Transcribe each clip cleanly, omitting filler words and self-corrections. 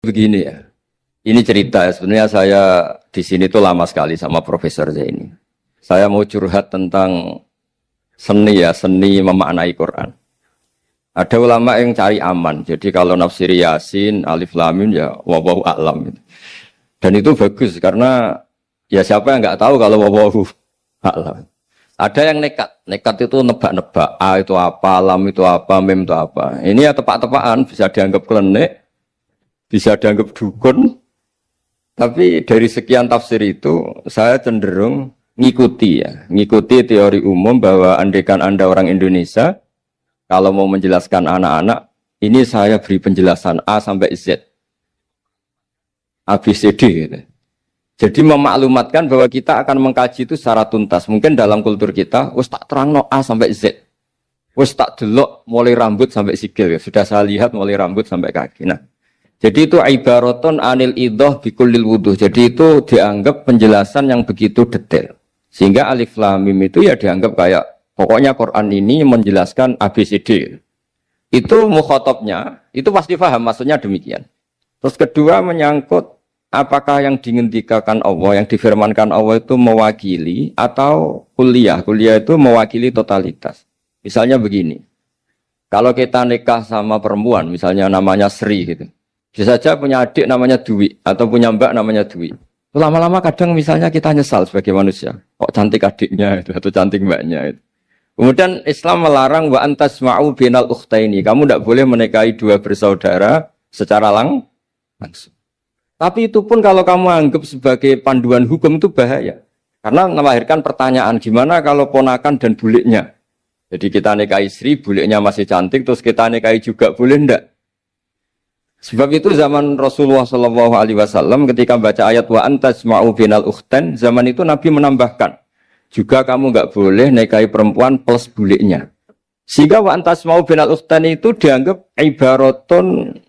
begini ya. Ini cerita ya. Sebenarnya saya di sini tuh lama sekali sama Profesor Zaini. Saya mau curhat tentang seni ya, seni memaknai Quran. Ada ulama yang cari aman. Jadi kalau nafsir Yasin, Alif Lam Mim ya wallahu a'lam. Dan itu bagus karena ya siapa yang nggak tahu kalau wallahu a'lam. Ada yang nekat itu nebak-nebak. A itu apa, lam itu apa, mim itu apa. Ini ya tepak-tepakan, bisa dianggap klenik, bisa dianggap dukun. Tapi dari sekian tafsir itu, saya cenderung ngikuti teori umum bahwa andaikan Anda orang Indonesia, kalau mau menjelaskan anak-anak, ini saya beri penjelasan A sampai Z. A, B, C, D gitu. Jadi memaklumatkan bahwa kita akan mengkaji itu secara tuntas. Mungkin dalam kultur kita, wis tak terangno A sampai Z. Wis tak delok mulai rambut sampai sikil. Ya. Sudah saya lihat mulai rambut sampai kaki. Nah, jadi itu ibaratun anil idhah bikullil wuduh. Jadi itu dianggap penjelasan yang begitu detail. Sehingga Alif Lam Mim itu ya dianggap kayak, pokoknya Quran ini menjelaskan ABCD. Itu mukhatabnya, itu pasti paham maksudnya demikian. Terus kedua menyangkut apakah yang dingendikakan Allah, yang difirmankan Allah itu mewakili atau kuliah. Kuliah itu mewakili totalitas. Misalnya begini, kalau kita nikah sama perempuan, misalnya namanya Sri gitu. Bisa saja punya adik namanya Dwi, atau punya mbak namanya Dwi. Lama-lama kadang misalnya kita nyesal sebagai manusia. Kok cantik adiknya itu, atau cantik mbaknya itu. Kemudian Islam melarang wa antasma'u binal ukhtaini. Kamu tidak boleh menikahi dua bersaudara secara langsung. Tapi itu pun kalau kamu anggap sebagai panduan hukum itu bahaya. Karena melahirkan pertanyaan, gimana kalau ponakan dan buliknya? Jadi kita nikahi Sri, buliknya masih cantik, terus kita nikahi juga, boleh enggak? Sebab itu zaman Rasulullah SAW ketika baca ayat wa antasma'u binal ukhtan, zaman itu Nabi menambahkan, juga kamu enggak boleh nikahi perempuan plus buliknya. Sehingga wa antasma'u binal ukhtan itu dianggap ibaratun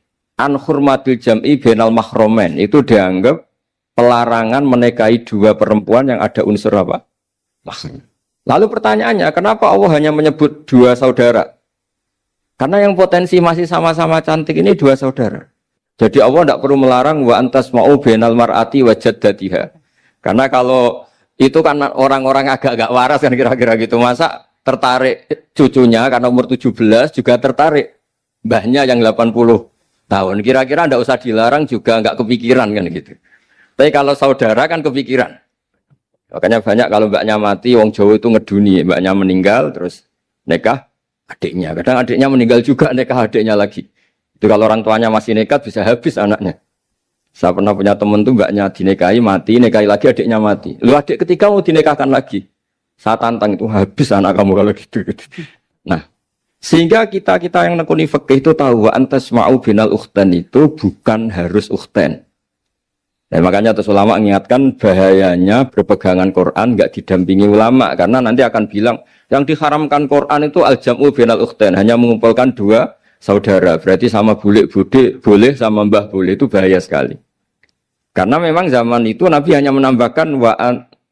an hurmatil jam'i bainal mahromen, itu dianggap pelarangan menikahi dua perempuan yang ada unsur apa? Mahram. Lalu pertanyaannya, kenapa Allah hanya menyebut dua saudara? Karena yang potensi masih sama-sama cantik ini dua saudara. Jadi Allah tidak perlu melarang wa antasma'u bainal mar'ati wa jaddatiha. Karena kalau itu kan orang-orang agak-agak waras kan kira-kira gitu, masa tertarik cucunya karena umur 17 juga tertarik mbahnya yang 80 tahun, kira-kira ndak usah dilarang juga nggak kepikiran kan gitu. Tapi kalau saudara kan kepikiran. Makanya banyak kalau mbaknya mati, wong Jawa itu ngeduni, mbaknya meninggal terus nikah adiknya. Kadang adiknya meninggal juga nikah adiknya lagi. Itu kalau orang tuanya masih nekat bisa habis anaknya. Saya pernah punya teman tuh mbaknya dinikahi mati, nikahi lagi adiknya mati. Lu adik ketiga mau dinikahkan lagi. Saya tantang itu habis anak kamu kalau gitu. Nah, sehingga kita yang nekuni fikih itu tahu wa antasma'u binal ukhtan itu bukan harus ukhtan. Dan makanya terus ulama mengingatkan bahayanya berpegangan Quran enggak didampingi ulama karena nanti akan bilang yang diharamkan Quran itu al-jam'u binal ukhtan, hanya mengumpulkan dua saudara. Berarti sama bulik bude boleh, sama mbah boleh, itu bahaya sekali. Karena memang zaman itu Nabi hanya menambahkan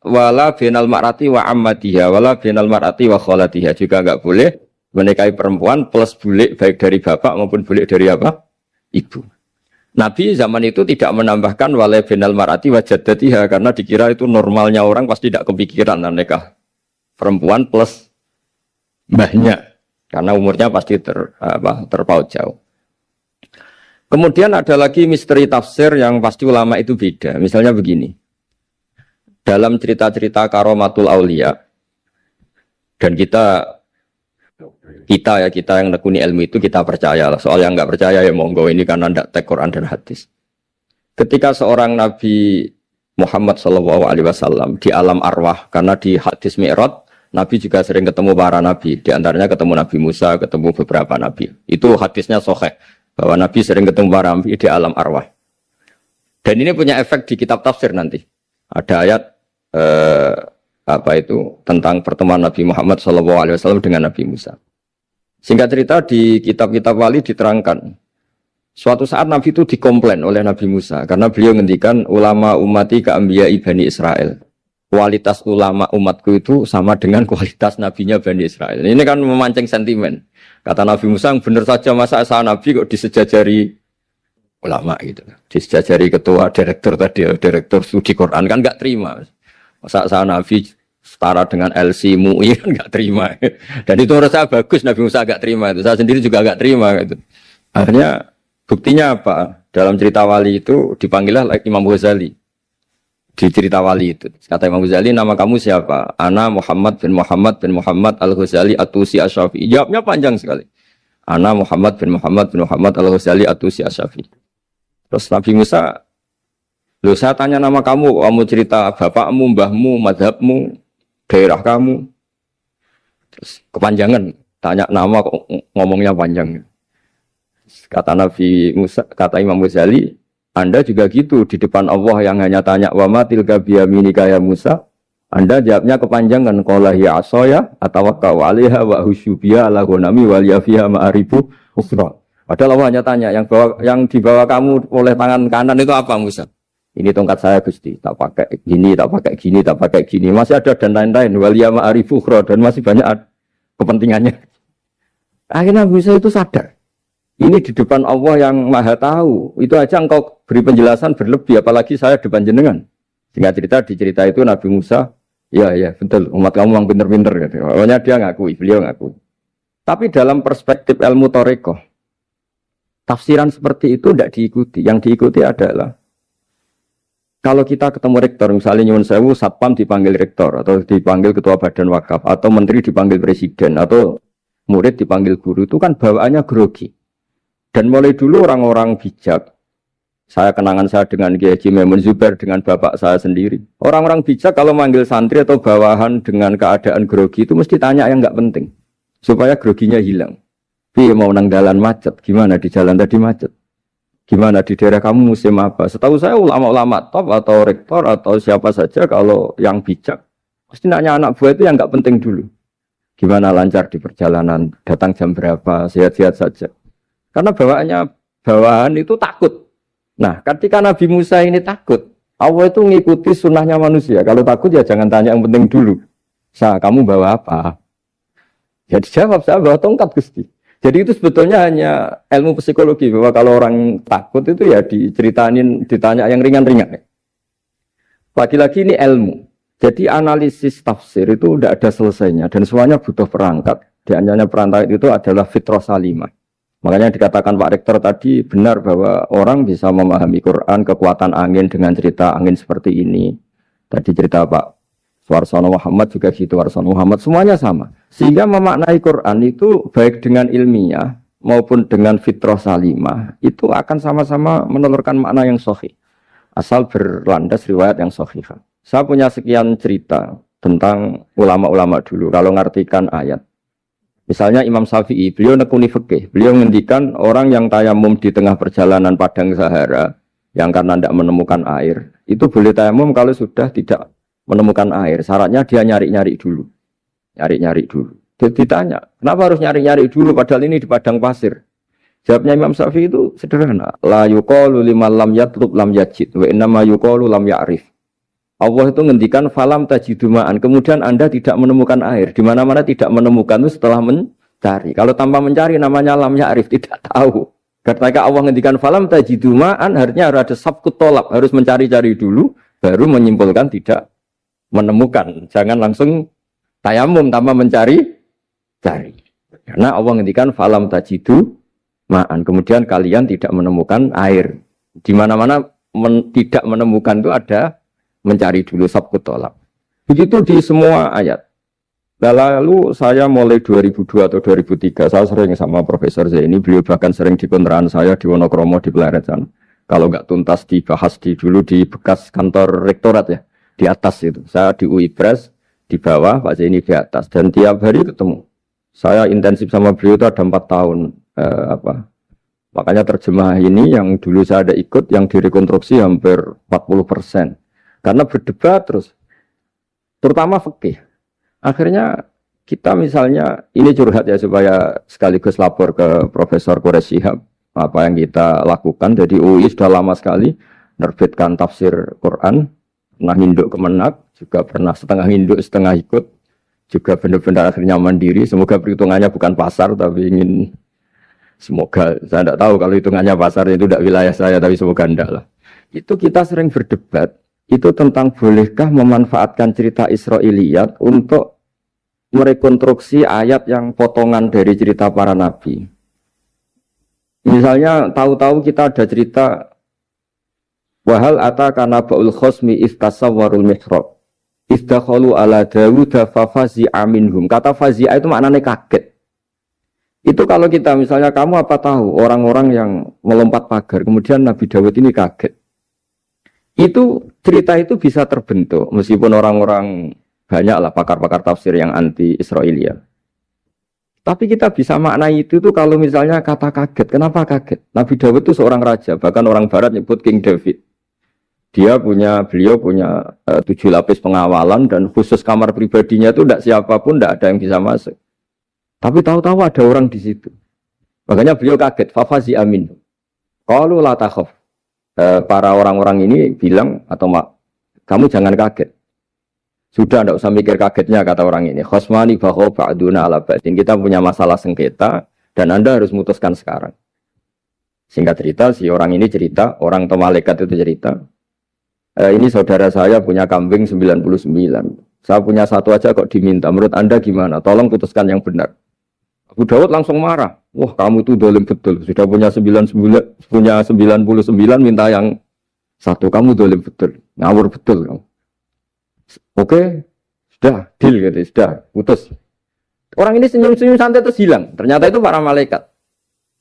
wala binal mar'ati wa ammatiha, wala binal mar'ati wa kholatiha, juga enggak boleh menikahi perempuan plus bulik baik dari bapak maupun bulik dari apa? Ibu. Nabi zaman itu tidak menambahkan wala binal mar'ati wa jaddatiha karena dikira itu normalnya orang pasti tidak kepikiran nikah perempuan plus mbahnya karena umurnya pasti terpaut jauh. Kemudian ada lagi misteri tafsir yang pasti ulama itu beda. Misalnya begini. Dalam cerita-cerita karomatul aulia dan kita yang nekuni ilmu itu kita percaya lah. Soal yang nggak percaya ya monggo, ini karena tidak tek Quran dan hadis. Ketika seorang Nabi Muhammad SAW di alam arwah, karena di hadis Mi'raj Nabi juga sering ketemu para nabi, di antaranya ketemu Nabi Musa, ketemu beberapa nabi. Itu hadisnya sahih bahwa Nabi sering ketemu para nabi di alam arwah. Dan ini punya efek di kitab tafsir nanti. Ada ayat tentang pertemuan Nabi Muhammad SAW dengan Nabi Musa. Singkat cerita di kitab-kitab wali diterangkan, suatu saat Nabi itu dikomplain oleh Nabi Musa karena beliau ngendikan ulama ummati ka anbiya'i Bani Israel. Kualitas ulama umatku itu sama dengan kualitas nabinya Bani Israel. Ini kan memancing sentimen. Kata Nabi Musa, benar saja masa saya Nabi kok disejajari ulama gitu. Disejajari ketua direktur tadi, direktur studi Quran kan nggak terima. Masa saya Nabi setara dengan LC MUI kan nggak terima. Dan itu menurut saya bagus Nabi Musa nggak terima itu. Saya sendiri juga nggak terima gitu. Akhirnya buktinya apa? Dalam cerita wali itu dipanggillah Imam Ghazali. Di cerita wali itu kata Imam Ghazali, nama kamu siapa? Ana Muhammad bin Muhammad Al-Ghazali At-Tusi Asy-Syafi'i. Jawabnya panjang sekali. Ana Muhammad bin Muhammad Al-Ghazali At-Tusi Asy-Syafi'i. Terus Nabi Musa, loh saya tanya nama kamu cerita bapakmu, mbahmu, madhabmu, daerah kamu. Terus kepanjangan, tanya nama kok ngomongnya panjang. Kata Nabi Musa, kata Imam Ghazali, Anda juga gitu di depan Allah yang hanya tanya wa ma tilka biyaminika ya Musa. Anda jawabnya kepanjangan qala hiya asaya atawakkau 'alaiha wa husyubiya ala ghanami wa liyafiha ma'aribu ukhra. Padahal Allah hanya tanya yang dibawa kamu oleh tangan kanan itu apa Musa? Ini tongkat saya Gusti, tak pakai gini, tak pakai gini, tak pakai gini. Masih ada dan lain-lain wa liya ma'aribu ukhra dan masih banyak kepentingannya. Akhirnya Musa itu sadar. Ini di depan Allah yang maha tahu. Itu aja engkau beri penjelasan berlebih. Apalagi saya depan jenengan. Sehingga di cerita itu Nabi Musa. Ya betul. Umat kamu yang pinter-pinter. Gitu. Pokoknya dia ngakui. Beliau ngakui. Tapi dalam perspektif ilmu Thariqah. Tafsiran seperti itu tidak diikuti. Yang diikuti adalah. Kalau kita ketemu rektor. Misalnya Nyuwun Sewu, Satpam dipanggil rektor. Atau dipanggil ketua badan wakaf. Atau menteri dipanggil presiden. Atau murid dipanggil guru. Itu kan bawaannya grogi. Dan mulai dulu orang-orang bijak, saya kenangan saya dengan Kiai Haji Maimun Zubair dengan bapak saya sendiri. Orang-orang bijak kalau manggil santri atau bawahan dengan keadaan grogi itu mesti tanya yang nggak penting. Supaya groginya hilang. Piye mau nang dalan macet, gimana di jalan tadi macet? Gimana di daerah kamu musim apa? Setahu saya ulama-ulama top atau rektor atau siapa saja kalau yang bijak, mesti nanya anak buah itu yang nggak penting dulu. Gimana lancar di perjalanan, datang jam berapa, sehat-sehat saja. Karena bawahan itu takut. Nah, ketika Nabi Musa ini takut, Allah itu mengikuti sunnahnya manusia. Kalau takut ya jangan tanya yang penting dulu. Kamu bawa apa? Ya dijawab, saya bawa tongkat Gusti. Jadi itu sebetulnya hanya ilmu psikologi. Bahwa kalau orang takut itu ya ditanya yang ringan-ringan. Lagi-lagi ini ilmu. Jadi analisis tafsir itu tidak ada selesainya. Dan semuanya butuh perangkat. Di antaranya perangkat itu adalah fitrah salimah. Makanya dikatakan Pak Rektor tadi benar bahwa orang bisa memahami Quran, kekuatan angin dengan cerita angin seperti ini. Tadi cerita Pak Warsono Muhammad juga gitu, Warsono Muhammad, semuanya sama. Sehingga memaknai Quran itu baik dengan ilmiah maupun dengan fitrah salimah, itu akan sama-sama menelurkan makna yang sahih. Asal berlandas riwayat yang sahih. Saya punya sekian cerita tentang ulama-ulama dulu, kalau ngartikan ayat. Misalnya Imam Syafi'i, beliau nekuni fikih. Beliau menghentikan orang yang tayamum di tengah perjalanan padang Sahara, yang karena tidak menemukan air, itu boleh tayamum kalau sudah tidak menemukan air. Syaratnya dia nyari-nyari dulu. Nyari-nyari dulu. Jadi ditanya, kenapa harus nyari-nyari dulu padahal ini di padang pasir? Jawabnya Imam Syafi'i itu sederhana. La yuqalu liman lam yatlub lam yajid, wa innama yuqalu lam ya'rif. Allah itu ngendikan falam tajiduma'an. Kemudian Anda tidak menemukan air. Di mana-mana tidak menemukan itu setelah mencari. Kalau tanpa mencari namanya lam ya'rif, tidak tahu. Ketika Allah ngendikan falam tajiduma'an, artinya harus ada sabkut tolak. Harus mencari-cari dulu, baru menyimpulkan tidak menemukan. Jangan langsung tayamum tanpa mencari-cari. Karena Allah ngendikan falam tajiduma'an. Kemudian kalian tidak menemukan air. Di mana-mana tidak menemukan itu ada mencari dulu sabkut tolak. Begitu di semua ayat. Lalu saya mulai 2002 atau 2003, saya sering sama Profesor Zaini, beliau bahkan sering di kontrakan saya di Wonokromo di Pleret sana. Kalau nggak tuntas dibahas dulu di bekas kantor rektorat ya, di atas itu. Saya di UI Pres, di bawah, Pak Zaini di atas. Dan tiap hari ketemu. Saya intensif sama beliau itu ada 4 tahun. Makanya terjemah ini yang dulu saya ada ikut, yang direkonstruksi hampir 40%. Karena berdebat terus, terutama fikih. Akhirnya kita misalnya, ini curhat ya supaya sekaligus lapor ke Profesor Quraish Shihab apa yang kita lakukan. Jadi UI sudah lama sekali menerbitkan tafsir Quran, pernah nginduk Kemenak, juga pernah setengah nginduk setengah ikut, juga benar-benar akhirnya mandiri. Semoga perhitungannya bukan pasar tapi ingin Semoga, saya tidak tahu kalau hitungannya pasar itu tidak wilayah saya, tapi semoga enggak lah. Itu kita sering berdebat, itu tentang bolehkah memanfaatkan cerita Israiliyat untuk merekonstruksi ayat yang potongan dari cerita para nabi. Misalnya, tahu-tahu kita ada cerita, wahal ataka naba'ul khosmi istasawwarul mihrab, istakhalu ala Dawuda fafazi'a minhum. Kata fazi'a itu maknanya kaget. Itu kalau kita misalnya kamu apa tahu orang-orang yang melompat pagar kemudian Nabi Dawud ini kaget. Itu cerita itu bisa terbentuk meskipun orang-orang banyaklah pakar-pakar tafsir yang anti Israiliyat. Tapi kita bisa maknai itu tuh kalau misalnya kata kaget. Kenapa kaget? Nabi Dawud itu seorang raja, bahkan orang barat nyebut King David. Beliau punya 7 lapis pengawalan dan khusus kamar pribadinya itu tidak siapapun, tidak ada yang bisa masuk. Tapi tahu-tahu ada orang di situ. Makanya beliau kaget. Fafazi amin. Qalu la takhaf. Para orang-orang ini bilang atau kamu jangan kaget. Sudah tidak usah mikir kagetnya kata orang ini. Khosmani bakho ba'duna ala ba'din. Kita punya masalah sengketa dan Anda harus memutuskan sekarang. Singkat cerita si orang ini cerita, orang atau malaikat itu cerita. Ini saudara saya punya kambing 99. Saya punya satu aja kok diminta. Menurut Anda gimana? Tolong putuskan yang benar. Abu Dawud langsung marah. Wah, kamu itu dolim betul. Sudah punya 99, minta yang satu. Kamu dolim betul. Ngawur betul kamu. Oke, sudah deal gitu, sudah putus. Orang ini senyum-senyum santai terus hilang. Ternyata itu para malaikat.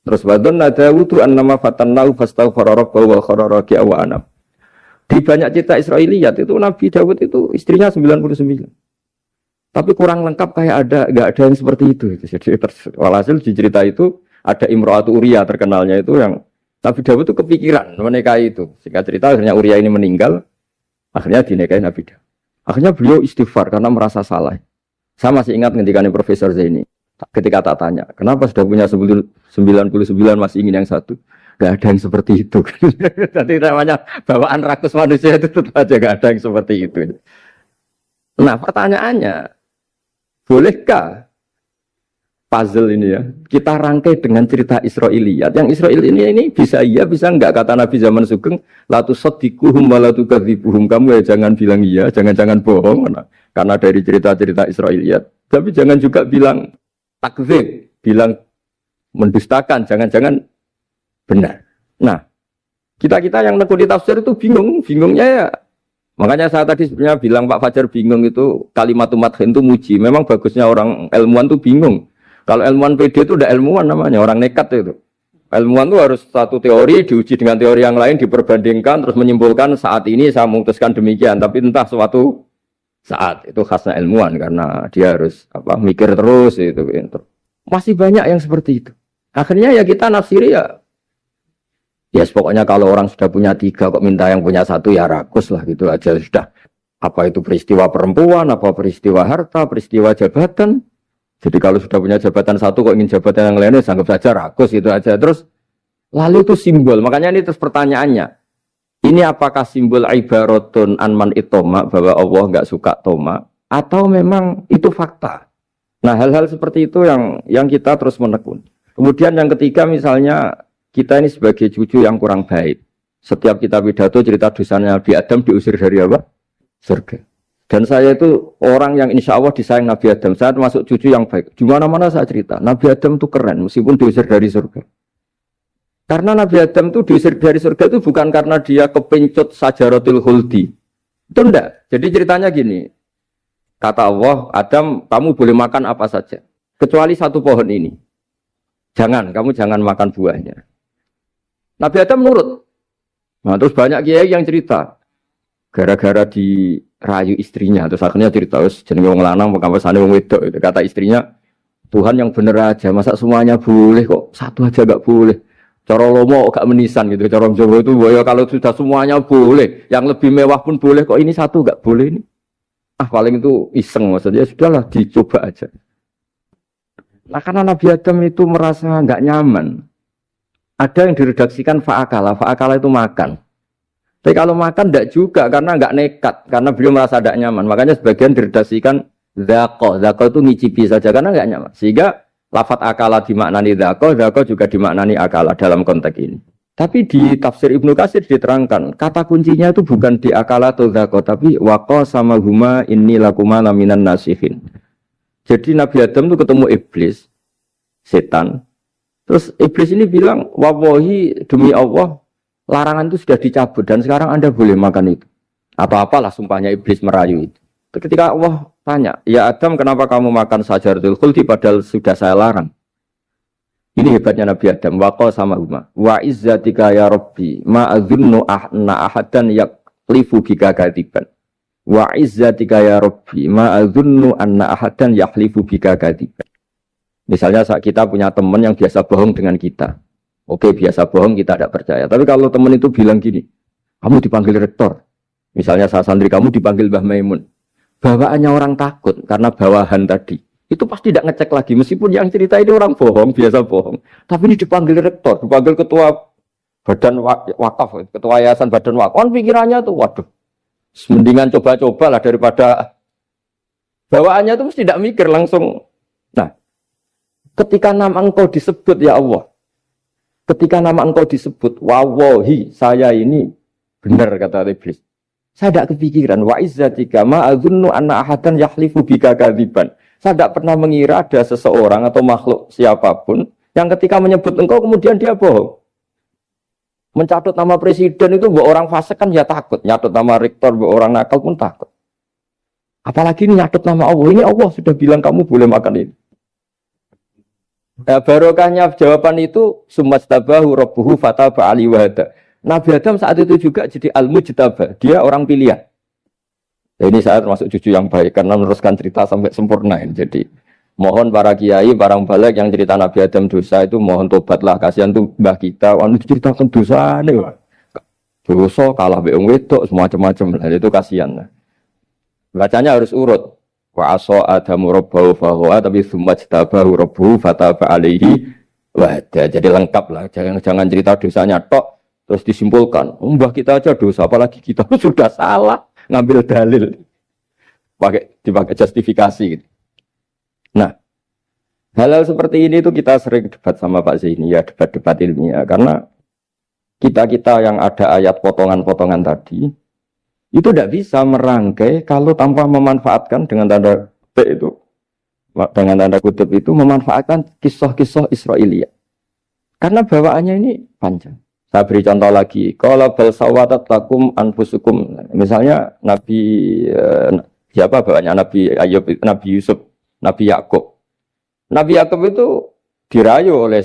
Terus wadon Dawud annama fatannahu fastaghfara rabbahu wa kharara raki'a wa anam. Di banyak cerita Israiliyat itu Nabi Dawud itu istrinya 99. Tapi kurang lengkap kayak nggak ada yang seperti itu. Jadi walhasil di cerita itu ada Imro'atu Uria terkenalnya itu yang Nabi Dawud itu kepikiran menikahi itu. Singkat cerita akhirnya Uria ini meninggal, akhirnya dinikahi Nabi Dawud. Akhirnya beliau istighfar karena merasa salah. Saya masih ingat ketika Profesor Zaini, ketika tak tanya, kenapa sudah punya 99 masih ingin yang satu? Gak ada yang seperti itu. Jadi namanya bawaan rakus manusia itu tetap aja gak ada yang seperti itu. Nah pertanyaannya, bolehkah puzzle ini ya kita rangkai dengan cerita Israiliyat? Yang Israil ini bisa iya, bisa enggak? Kata Nabi zaman Sugeng, la tusaddiquhum wa la tukadzibuhum. Kamu ya jangan bilang iya, jangan bohong karena dari cerita-cerita Israiliyat. Tapi jangan juga bilang takdzib, bilang mendustakan, jangan-jangan benar. Nah, kita yang nekuni tafsir itu bingungnya ya. Makanya saya tadi sebenarnya bilang Pak Fajar bingung itu kalimat madhin itu muji. Memang bagusnya orang ilmuwan itu bingung. Kalau ilmuwan PD itu udah ilmuwan namanya, orang nekat itu. Ilmuwan itu harus satu teori diuji dengan teori yang lain, diperbandingkan terus menyimpulkan saat ini saya memutuskan demikian. Tapi entah suatu saat itu khasnya ilmuwan karena dia harus mikir terus itu. Masih banyak yang seperti itu. Akhirnya ya kita nafsiri ya. Yes, pokoknya kalau orang sudah punya 3 kok minta yang punya 1 ya rakus lah gitu aja sudah. Apa itu peristiwa perempuan, apa peristiwa harta, peristiwa jabatan. Jadi kalau sudah punya jabatan 1 kok ingin jabatan yang lainnya anggap saja rakus gitu aja. Terus lalu itu simbol. Makanya ini terus pertanyaannya. Ini apakah simbol ibaratun anman itoma bahwa Allah enggak suka toma atau memang itu fakta? Nah, hal-hal seperti itu yang kita terus menekun. Kemudian yang ketiga misalnya kita ini sebagai cucu yang kurang baik. Setiap kita pidato cerita dosanya Nabi Adam diusir dari apa? Surga. Dan saya itu orang yang insya Allah disayang Nabi Adam. Saya termasuk cucu yang baik. Di mana-mana saya cerita. Nabi Adam itu keren meskipun diusir dari surga. Karena Nabi Adam itu diusir dari surga itu bukan karena dia kepencut sajaratul khuldi. Itu enggak. Jadi ceritanya gini. Kata Allah, Adam kamu boleh makan apa saja. Kecuali 1 pohon ini. Kamu jangan makan buahnya. Nabi Adam nurut. Nah, terus banyak kiai yang cerita. Gara-gara dirayu istrinya. Terus akhirnya cerita, jenenge wong lanang pekampesane wong wedok. Kata istrinya, Tuhan yang bener aja. Masa semuanya boleh kok? 1 aja gak boleh. Cara lomo gak menisan gitu. Cara Jawa itu, ya kalau sudah semuanya boleh. Yang lebih mewah pun boleh. Kok ini 1 gak boleh ini? Paling itu iseng maksudnya. Sudahlah, dicoba aja. Nah, karena Nabi Adam itu merasa gak nyaman. Ada yang diredaksikan fa'akala itu makan. Tapi kalau makan tidak juga karena nggak nekat, karena beliau merasa tidak nyaman. Makanya sebagian diredaksikan zaqo itu ngicipi saja karena nggak nyaman. Sehingga lafat akala dimaknani dzaqo juga dimaknani akala dalam konteks ini. Tapi di tafsir Ibnu Katsir diterangkan, kata kuncinya itu bukan di akala atau dzaqo, tapi waqa sama huma inni lakuma laminan nasihin. Jadi Nabi Adam itu ketemu iblis, setan. Terus iblis ini bilang, wallahi demi Allah, larangan itu sudah dicabut dan sekarang Anda boleh makan itu. Apa-apalah sumpahnya iblis merayu itu. Ketika Allah tanya, ya Adam kenapa kamu makan sajaratul khuldi padahal sudah saya larang. Ini hebatnya Nabi Adam. Waqa sama huma. Wa izzatika ya Rabbi ma adzunnu anna ahadan yaklifu bika kadiban. Wa izzatika ya Rabbi ma adzunnu anna ahadan yaklifu bika kadiban. Misalnya saat kita punya teman yang biasa bohong dengan kita. Oke, biasa bohong kita tidak percaya. Tapi kalau teman itu bilang gini, kamu dipanggil rektor. Misalnya saat santri kamu dipanggil Mbah Maimun. Bawaannya orang takut karena bawahan tadi. Itu pasti tidak ngecek lagi. Meskipun yang cerita ini orang bohong, biasa bohong. Tapi ini dipanggil rektor, dipanggil ketua badan wakaf, ketua yayasan badan wakaf. Kan pikirannya tuh, waduh, mendingan coba-coba lah daripada bawaannya tuh mesti tidak mikir langsung. Nah, ketika nama engkau disebut ya Allah, ketika nama engkau disebut, wallahi saya ini benar kata iblis. Saya tidak kepikiran wa izzatika ma adzunnu anna ahadan yahlifu bika kadziban. Saya tidak pernah mengira ada seseorang atau makhluk siapapun yang ketika menyebut engkau kemudian dia bohong. Mencatut nama presiden itu buat orang fasik kan ya takut. Nyatut nama rektor buat orang nakal pun takut. Apalagi ini nyatut nama Allah. Ini Allah sudah bilang kamu boleh makan ini. Nah, barokahnya jawaban itu sumastabahu rabbuhu fataba ali wahada. Nabi Adam saat itu juga jadi al-mujtaba. Dia orang pilihan. Ya, ini saya termasuk cucu yang baik karena meneruskan cerita sampai sempurna. Jadi mohon para kiai, para balik yang cerita Nabi Adam dosa itu mohon tobatlah. Kasihan tuh mbah kita, anu ceritakan dosa nih. Dosa kalah beong wedok semacam-macam lah itu kasihan. Bacanya harus urut. Wa aso adamu rabbahu fahuwa tapi tsumma jtabahu rabbuhu fataba alaihi wahda. Jadi lengkap lah. Jangan cerita dosanya tok terus disimpulkan. Mbah kita aja dosa apalagi kita sudah salah. Ngambil dalil dipakai justifikasi gitu. Nah, hal-hal seperti ini tuh kita sering debat sama Pak Zaini ya, debat-debat ilmiah karena kita yang ada ayat potongan-potongan tadi itu tidak bisa merangkai kalau tanpa memanfaatkan dengan tanda kutip itu memanfaatkan kisah-kisah Israiliyah. Karena bawaannya ini panjang. Saya beri contoh lagi. Qala bal sawatat lakum anfusukum. Misalnya siapa bapaknya Nabi Ayub, Nabi Yusuf, Nabi Yakub. Nabi Yakub itu dirayu oleh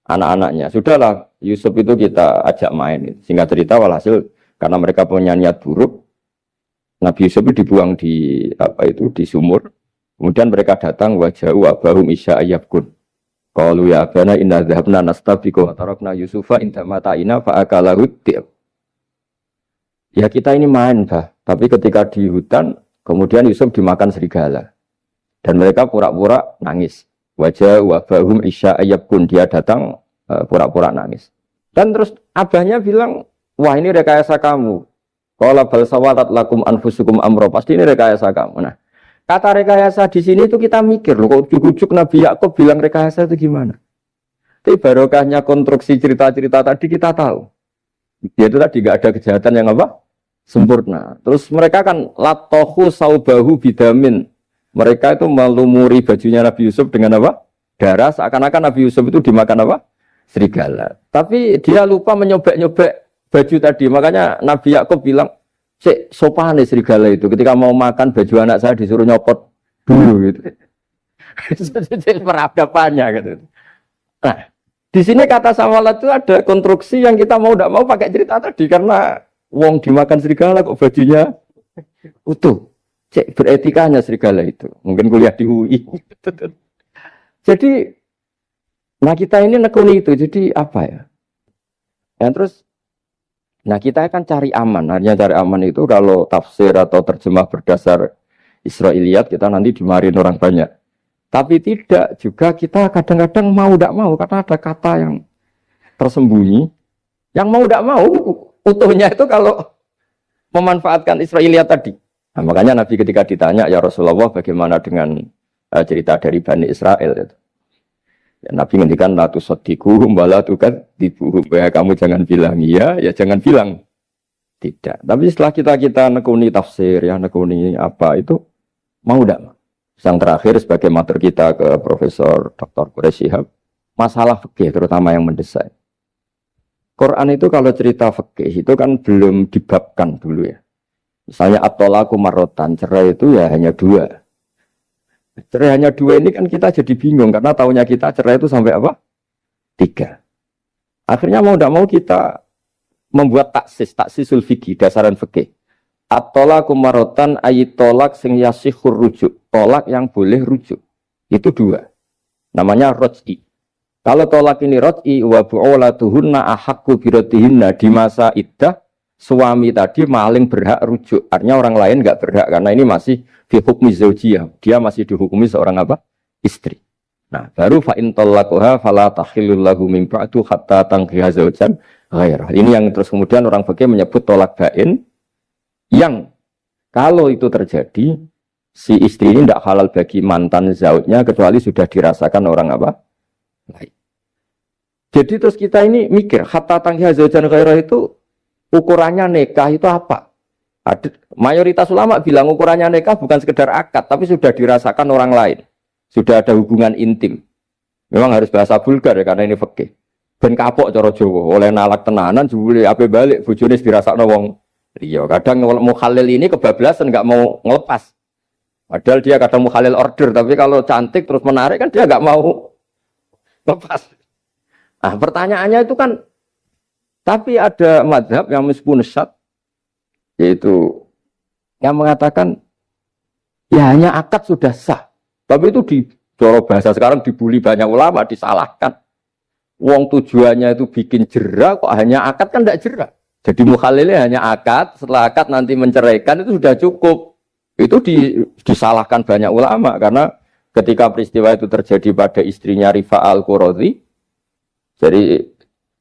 anak-anaknya. Sudahlah Yusuf itu kita ajak main. Singkat cerita walhasil karena mereka punya niat buruk, Nabi Yusuf itu dibuang di sumur. Kemudian mereka datang waja'u abahum isya ayyabkun. Qalu ya abana inna dhahabna nastabiqu wa tarakna Yusufa inda mata'ina fa akalahu dhi'ab. Ya kita ini main, Bah. Tapi ketika di hutan, kemudian Yusuf dimakan serigala. Dan mereka pura-pura nangis. Wajah wabahum isya ayyabkun. Dia datang pura-pura nangis. Dan terus abahnya bilang, wah ini rekayasa kamu. Qala bal sawatat lakum anfusukum amro. Pasti ini rekayasa kamu. Nah, kata rekayasa di sini itu kita mikir loh, kok ujuk-ujuk Nabi Yakub bilang rekayasa itu gimana? Tapi barokahnya konstruksi cerita-cerita tadi kita tahu. Dia itu tadi nggak ada kejahatan yang apa? Sempurna. Terus mereka kan latohu saubahu bidamin. Mereka itu melumuri bajunya Nabi Yusuf dengan apa? Darah. Seakan-akan Nabi Yusuf itu dimakan apa? Serigala. Tapi dia lupa menyobek-nyobek baju tadi. Makanya Nabi Yakub bilang, sopan serigala itu ketika mau makan baju anak saya disuruh nyopot dulu gitu. Peradabannya gitu. Nah, di sini kata sawalat itu ada konstruksi yang kita mau tidak mau pakai cerita tadi karena wong dimakan serigala kok bajunya utuh. Cek beretikanya serigala itu. Mungkin kuliah di UI. Jadi, nah kita ini nekuni itu. Jadi apa ya? Dan terus nah kita akan cari aman. Artinya cari aman itu kalau tafsir atau terjemah berdasar Israiliyat kita nanti dimarin orang banyak. Tapi tidak juga kita kadang-kadang mau tidak mau karena ada kata yang tersembunyi. Yang mau tidak mau utuhnya itu kalau memanfaatkan Israiliyat tadi. Nah, makanya Nabi ketika ditanya ya Rasulullah bagaimana dengan cerita dari Bani Israel itu. Ya, Nabi ngendikan la tusaddiquhum wa la tukadzibuhum. Ya kamu jangan bilang iya, ya jangan bilang tidak. Tapi setelah kita nekuni tafsir, ya nekuni apa itu mau tidak? Yang terakhir sebagai matur kita ke Profesor Dr. Quraish Shihab, masalah fikih terutama yang mendesak. Quran itu kalau cerita fikih itu kan belum dibabkan dulu ya. Misalnya at-thalaqu marratan, cerai itu ya hanya 2. Cerai hanya 2 ini kan kita jadi bingung karena taunya kita cerai itu sampai apa? 3. Akhirnya mau tidak mau kita membuat taksisul fikih, dasaran fikih. At-thalaqu marratan ayat tolak sing yasihur rujuk, tolak yang boleh rujuk. Itu 2. Namanya roj'i. Kalau tolak ini roj'i wa bu'ulatuhunna ahaqqu biratihinna, di masa iddah suami tadi maling berhak rujuk. Artinya orang lain enggak berhak karena ini masih fi hukmi zaujiyah. Dia masih dihukumi seorang apa? Istri. Nah, baru fa in talaquha fala tahillul lahu min ba'du hatta tankiha zaujan ghairah. Ini yang terus kemudian orang fikih menyebut tolak bain, yang kalau itu terjadi si istri ini tidak halal bagi mantan zaujnya kecuali sudah dirasakan orang apa? Lain. Jadi terus kita ini mikir hatta tankiha zaujan ghairah itu ukurannya nikah itu apa? Mayoritas ulama bilang ukurannya nikah bukan sekedar akad tapi sudah dirasakan orang lain. Sudah ada hubungan intim. Memang harus bahasa vulgar ya karena ini fikih. Ben kapok cara Jawa oleh nalak tenanan jebule ape balik bojone dirasakno wong liya. Kadang mukhalil ini kebablasan enggak mau ngelepas. Padahal dia kadang mukhalil order tapi kalau cantik terus menarik kan dia enggak mau lepas. Nah, pertanyaannya itu kan tapi ada madhab yang meskipun syad yaitu yang mengatakan ya hanya akad sudah sah. Tapi itu di cara bahasa sekarang dibully banyak ulama, disalahkan. Wong tujuannya itu bikin jera kok hanya akad kan tidak jera. Jadi mukhalilnya hanya akad, setelah akad nanti menceraikan itu sudah cukup. Itu disalahkan banyak ulama karena ketika peristiwa itu terjadi pada istrinya Rifa al-Quradi. Jadi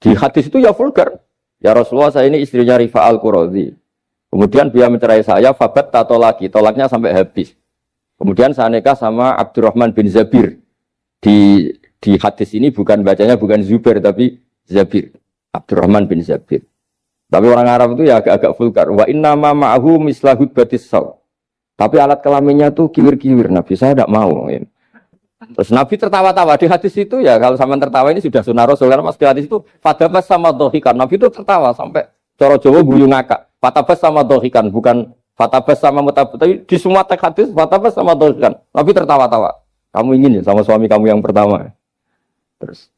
di hadis itu ya vulgar. Ya Rasulullah saya ini istrinya Rifa al-Quradi. Kemudian dia mencerai saya, fabat tato lagi, tolaknya sampai habis. Kemudian saya nikah sama Abdurrahman bin Zabir. Di hadis ini bukan bacanya bukan Zubair tapi Zabir. Abdurrahman bin Zabir. Tapi orang Arab itu ya agak-agak vulgar. Wa inna ma ma'ahu mislahud batis saw. Tapi alat kelaminnya tuh kiwir-kiwir. Nabi saya tidak mau. Terus Nabi tertawa-tawa di hadis itu ya kalau sama tertawa ini sudah sunnah Rasul karena mas di hadis itu fatabas sama dohikan. Nabi itu tertawa sampai coro Jawa guyu ngakak. Fatabas sama dohikan bukan fatabas sama mutabas. Tapi di semua teks hadis fatabas sama dohikan. Nabi tertawa-tawa. Kamu ingin ya sama suami kamu yang pertama. Terus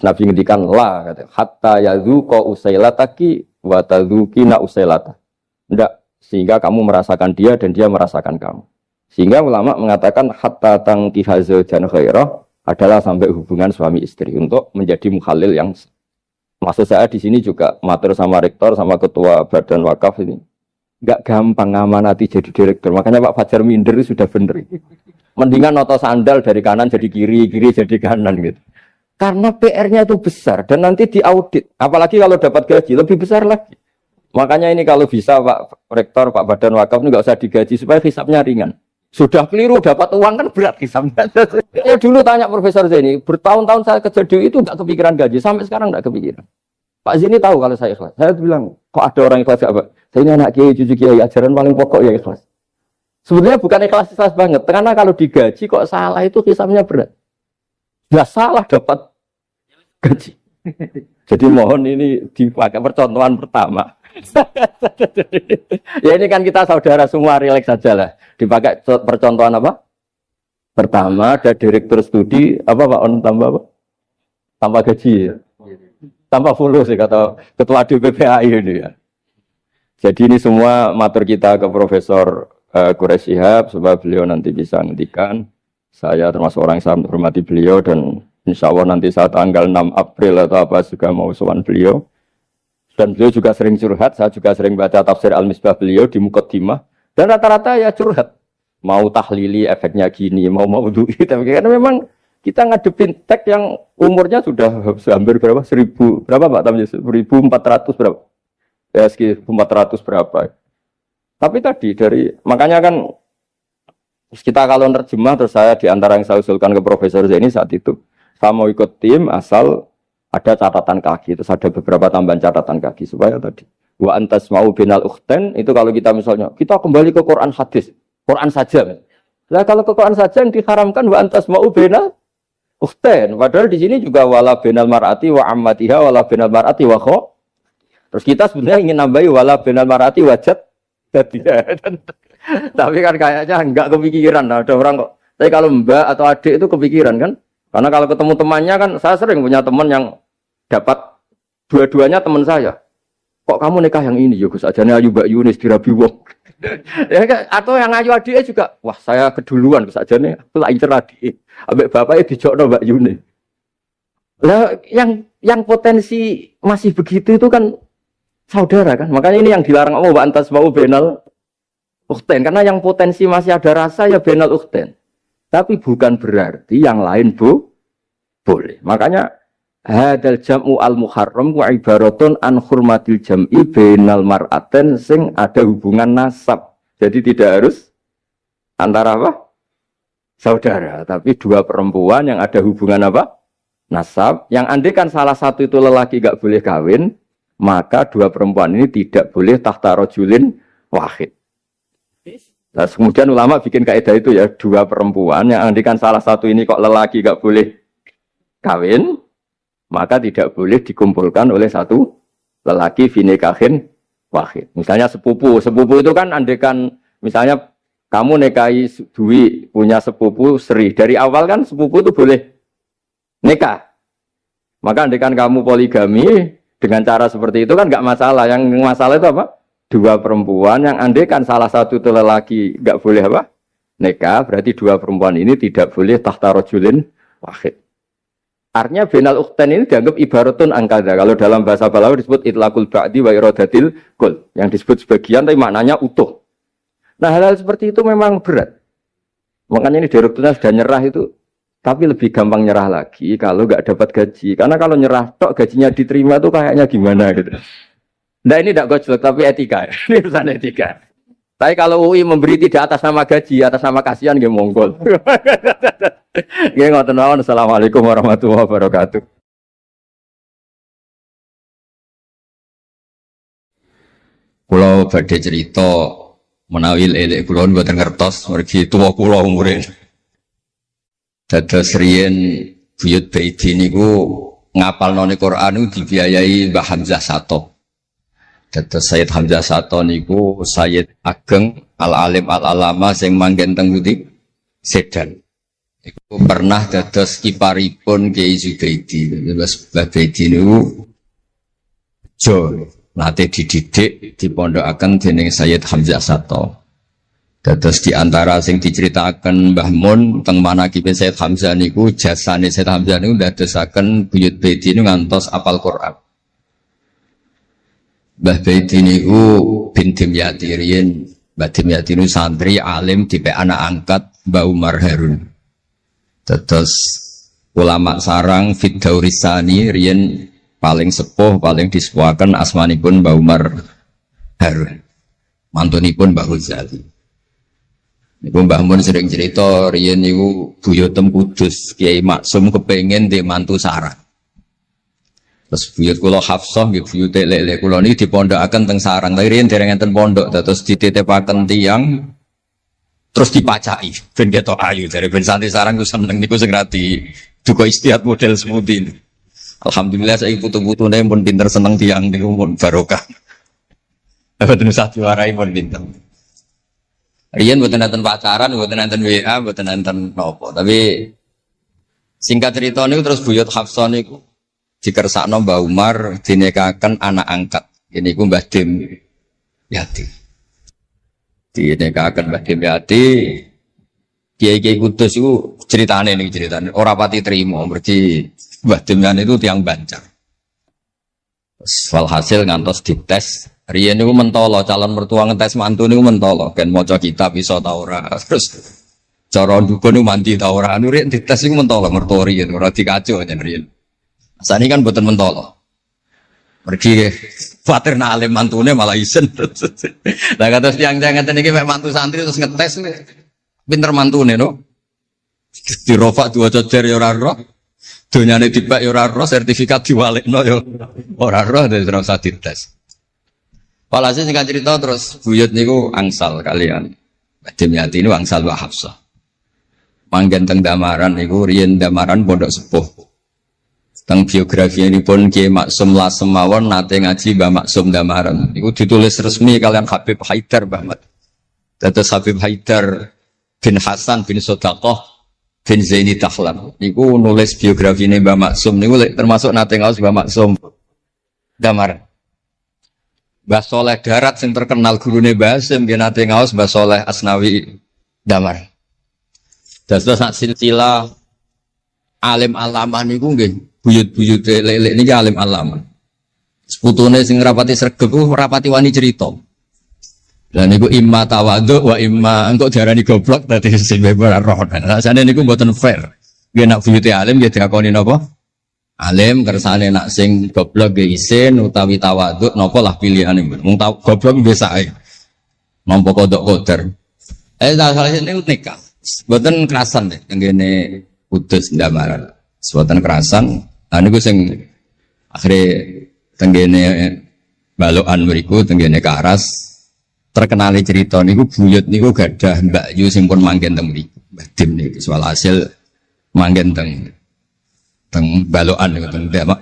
Nabi ngendikan la kata hatta yadzuqa usailataki wa tadzukina usailata. Enggak, sehingga kamu merasakan dia dan dia merasakan kamu. Sehingga ulama mengatakan hatta tankiha zaujan ghairah adalah sampai hubungan suami istri untuk menjadi mukhalil yang maksud saya di sini juga matur sama rektor sama ketua badan wakaf ini. Enggak gampang ngamanati jadi direktur. Makanya Pak Fajar minder sudah bener. Mendingan noto sandal dari kanan jadi kiri, kiri jadi kanan gitu. Karena PR-nya itu besar dan nanti diaudit. Apalagi kalau dapat gaji lebih besar lagi. Makanya ini kalau bisa Pak Rektor, Pak Badan Wakaf ini nggak usah digaji supaya hisapnya ringan. Sudah keliru dapat uang kan berat hisapnya. Ya dulu tanya Profesor Zaini, bertahun-tahun saya kerja di itu nggak kepikiran gaji, sampai sekarang nggak kepikiran. Pak Zaini tahu kalau saya ikhlas. Saya bilang, kok ada orang ikhlas apa? Saya ini anak kiai, cucu kiai, ajaran paling pokok ya ikhlas. Sebenarnya bukan ikhlas banget, karena kalau digaji kok salah itu hisapnya berat. Nggak salah dapat gaji. Jadi mohon ini dipakai percontohan pertama. Ya ini kan kita saudara semua relax saja lah. Dipakai percontohan apa? Pertama ada direktur studi apa Pak On tambah apa? Tambah gaji ya. Tambah follow sih kata ketua DPPAI ini ya. Jadi ini semua matur kita ke Profesor Quraish Shihab supaya beliau nanti bisa ngendikan. Saya termasuk orang yang sangat menghormati beliau dan insya Allah nanti saat tanggal 6 April atau apa juga mau sowan beliau. Dan beliau juga sering curhat, saya juga sering baca tafsir Al-Misbah beliau di Muqaddimah. Dan rata-rata ya curhat. Mau tahlili efeknya gini, mau duit. Tapi karena memang kita ngadepin teks yang umurnya sudah hampir berapa? 1000, berapa Pak Tamji? 1400 berapa? Ya sekitar 1400 berapa. Tapi tadi makanya kan kita kalau nerjemah terus saya diantara yang saya usulkan ke Profesor Zaini saat itu Saya mau ikut tim asal ada catatan kaki, terus ada beberapa tambahan catatan kaki supaya tadi wa antas mau binal ukhten itu kalau kita misalnya kita kembali ke Quran hadis, Quran saja. Nah kalau ke Quran saja yang diharamkan wa antas mau binal ukhten, padahal di sini juga wala binal mar'ati wa ammatiha wala binal mar'ati wa kho. Terus kita sebenarnya ingin nambahi wala binal mar'ati wajat tadi. Tapi kan kayaknya enggak kepikiran. Nah, ada orang kok. Tapi kalau mbak atau adik itu kepikiran kan? Karena kalau ketemu temannya kan saya sering punya teman yang dapat dua-duanya teman saya. Kok kamu nikah yang ini? Ya Gus ajane ayu Mbak Yunis dirabi wong. Ya atau yang ayu adike juga. Wah, saya keduluan Gus ajane aku lak incer adike. Ambek bapake dijokno Mbak Yunis. Lah yang potensi masih begitu itu kan saudara kan. Makanya ini yang dilarang Allah wa antas mau benal ukhten karena yang potensi masih ada rasa ya benal ukhten. Tapi bukan berarti yang lain boleh. Makanya hadal jam'u al-muharram wa ibaratun an hurmatil jam'i bainal mar'aten sing ada hubungan nasab. Jadi tidak harus antara apa? Saudara, tapi dua perempuan yang ada hubungan apa? Nasab. Yang andai kan salah satu itu lelaki enggak boleh kawin, maka dua perempuan ini tidak boleh tahta rajulin wahid. Nah, kemudian ulama bikin kaidah itu ya, dua perempuan yang andai kan salah satu ini kok lelaki enggak boleh kawin, maka tidak boleh dikumpulkan oleh satu lelaki finikahin wahid. Misalnya sepupu itu kan andekan misalnya kamu nikahi Dwi punya sepupu Sri, dari awal kan sepupu itu boleh nikah. Maka andekan kamu poligami dengan cara seperti itu kan nggak masalah. Yang masalah itu apa? Dua perempuan yang andekan salah satu itu lelaki nggak boleh apa? Nikah, berarti dua perempuan ini tidak boleh tahta rajulin wahid. Artinya benal ukhten ini dianggap ibaratun angkada. Kalau dalam bahasa Balawi disebut itlaqul ba'di wa iradatil kul. Yang disebut sebagian tapi maknanya utuh. Nah hal-hal seperti itu memang berat. Makanya ini direkturnya sudah nyerah itu. Tapi lebih gampang nyerah lagi kalau nggak dapat gaji. Karena kalau nyerah tok gajinya diterima itu kayaknya gimana gitu. Nah ini tidak gojlok tapi etika. Ini urusan etika. Tapi kalau UI memberi tidak atas nama gaji, atas nama kasihan nggih monggo. Nggih ngoten mawon. Assalamualaikum warahmatullahi wabarakatuh. Kula badhe cerita menawi elek kula mboten ngertos mergi tuwa kula umure. Dados riyen buyut Baiti niku ngapalno Quran niku dibiayai Mbah Hamzah Sato. Dados Sayyid Hamzah Sato niku Sayyid Ageng Al-Alim Al-Alama sing manggen teng pundi Sedan. Iku pernah dados kiparipun Kiai Zubaidi. Terus Mbah Baidi niku jo nate dididik dipondokaken dening Sayyid Hamzah Sato. Dados di antara sing diceritakan Mbah Mun teng manakibe Sayyid Hamzah niku jasane Sayyid Hamzah niku ndadosaken buyut Baidi niku ngantos apal Quran. Mbah Baidi niku bin Dimyati riyen, Mbah Dimyati niku santri alim dipe anak angkat Mbah Umar Harun. Terus ulama sarang Fiddaurisani riyen paling sepuh, paling disepuhaken asmanipun Mbah Umar Harun. Mantunipun Mbah Ghazali. Niku Mbah Mun sering cerita riyen niku buyutem Kudus, Kiai Maksum kepengin ndek mantu sarang. Terus buyut kula Hafsah nggih buyut lek-lek kula niki dipondokaken teng sarang. Tapi riyen dereng enten pondok terus dititipaken tiyang terus dipacaki ben ketok ayu dari ben santri sarang ku seneng niku sing rati duka istiad model semudi. Alhamdulillah saiki putu-putune pun pinter seneng tiyang niku pun barokah. Mboten usah diwarai pun pinter. Riyen mboten enten pacaran, mboten enten WA, mboten enten napa. Tapi singkat cerita niku terus buyut Hafsah niku dikersakno Mbah Umar dinikahaken anak angkat. Ini ku Mbah Dim Yati. Dinikahaken Mbah Dim Yati. Kiai-kiai Kudus itu ceritane nih ceritane. Ora pati trimo mergi Mbah Dim Yati itu tiang Banjar. Walhasil ngantos dites. Riyen niku mentolo calon mertua ngetes mantu niku mentolo. Kan maca kitab iso ta ora. Terus cara ndukun niku mandi ta ora. Anu riyen dites niku mentolo mertua riyen ora dikaco jan riyen. Asane kan boten mentolo. Mergi khawatir nak alim mantune malah isen. Lah kados tiyang-tiyang ngeten iki mek mantu santri terus ngetes pinter mantune no. Dirofak dua cocer ya ora roh. Donyane dibak ya ora roh, sertifikat diwalekno ya ora roh, dadi ora usah dites. Walhasil singkat cerita terus buyut niku angsal kalian. Dimyati ini angsal wa Hafsah. Manggen teng Damaran niku riyen Damaran pondok sepuh. Teng biografi ini pun Kiai Maksum Lasem mawon nate ngaji Mbah Maksum Damaran. Niku ditulis resmi kalian Habib Haidar Bahmat. Dados Habib Haidar bin Hasan bin Sodaqoh bin Zaini Dahlan. Niku nulis biografi ini Mbah Maksum. Niku termasuk nate ngaos Mbah Maksum Damaran. Mbah Soleh Darat yang terkenal gurune Mbah Hasim nggih nate ngaos Mbah Soleh Asnawi Damaran. Dados sak silsilah alim alamah niku nggih buyut-buyute lelek niki alim alamah. Seputune sing rapati sregep rapati wani cerita. Lah niku imma tawadhu wa imma engko diarani goblok dadi sing ora roh. Rasane niku mboten fair. Nggih nak buyute alim nggih diakoni napa? Alim kersane nak sing goblok nggih isin utawi tawadhu napa lah pilihane. Wong goblok biasa ae. Nampa kodok koder. Salah niku nikah. Mboten kerasan deh tenggene Kudus Damaran. Mboten kerasan. Lah niku sing akhire tenggene balokan mriku tenggene Karas. Terkenali cerita niku buyut niku gadah Mbak Yu sing pun manggen teng mriku. Mbah Dim niku soal hasil manggen teng balokan niku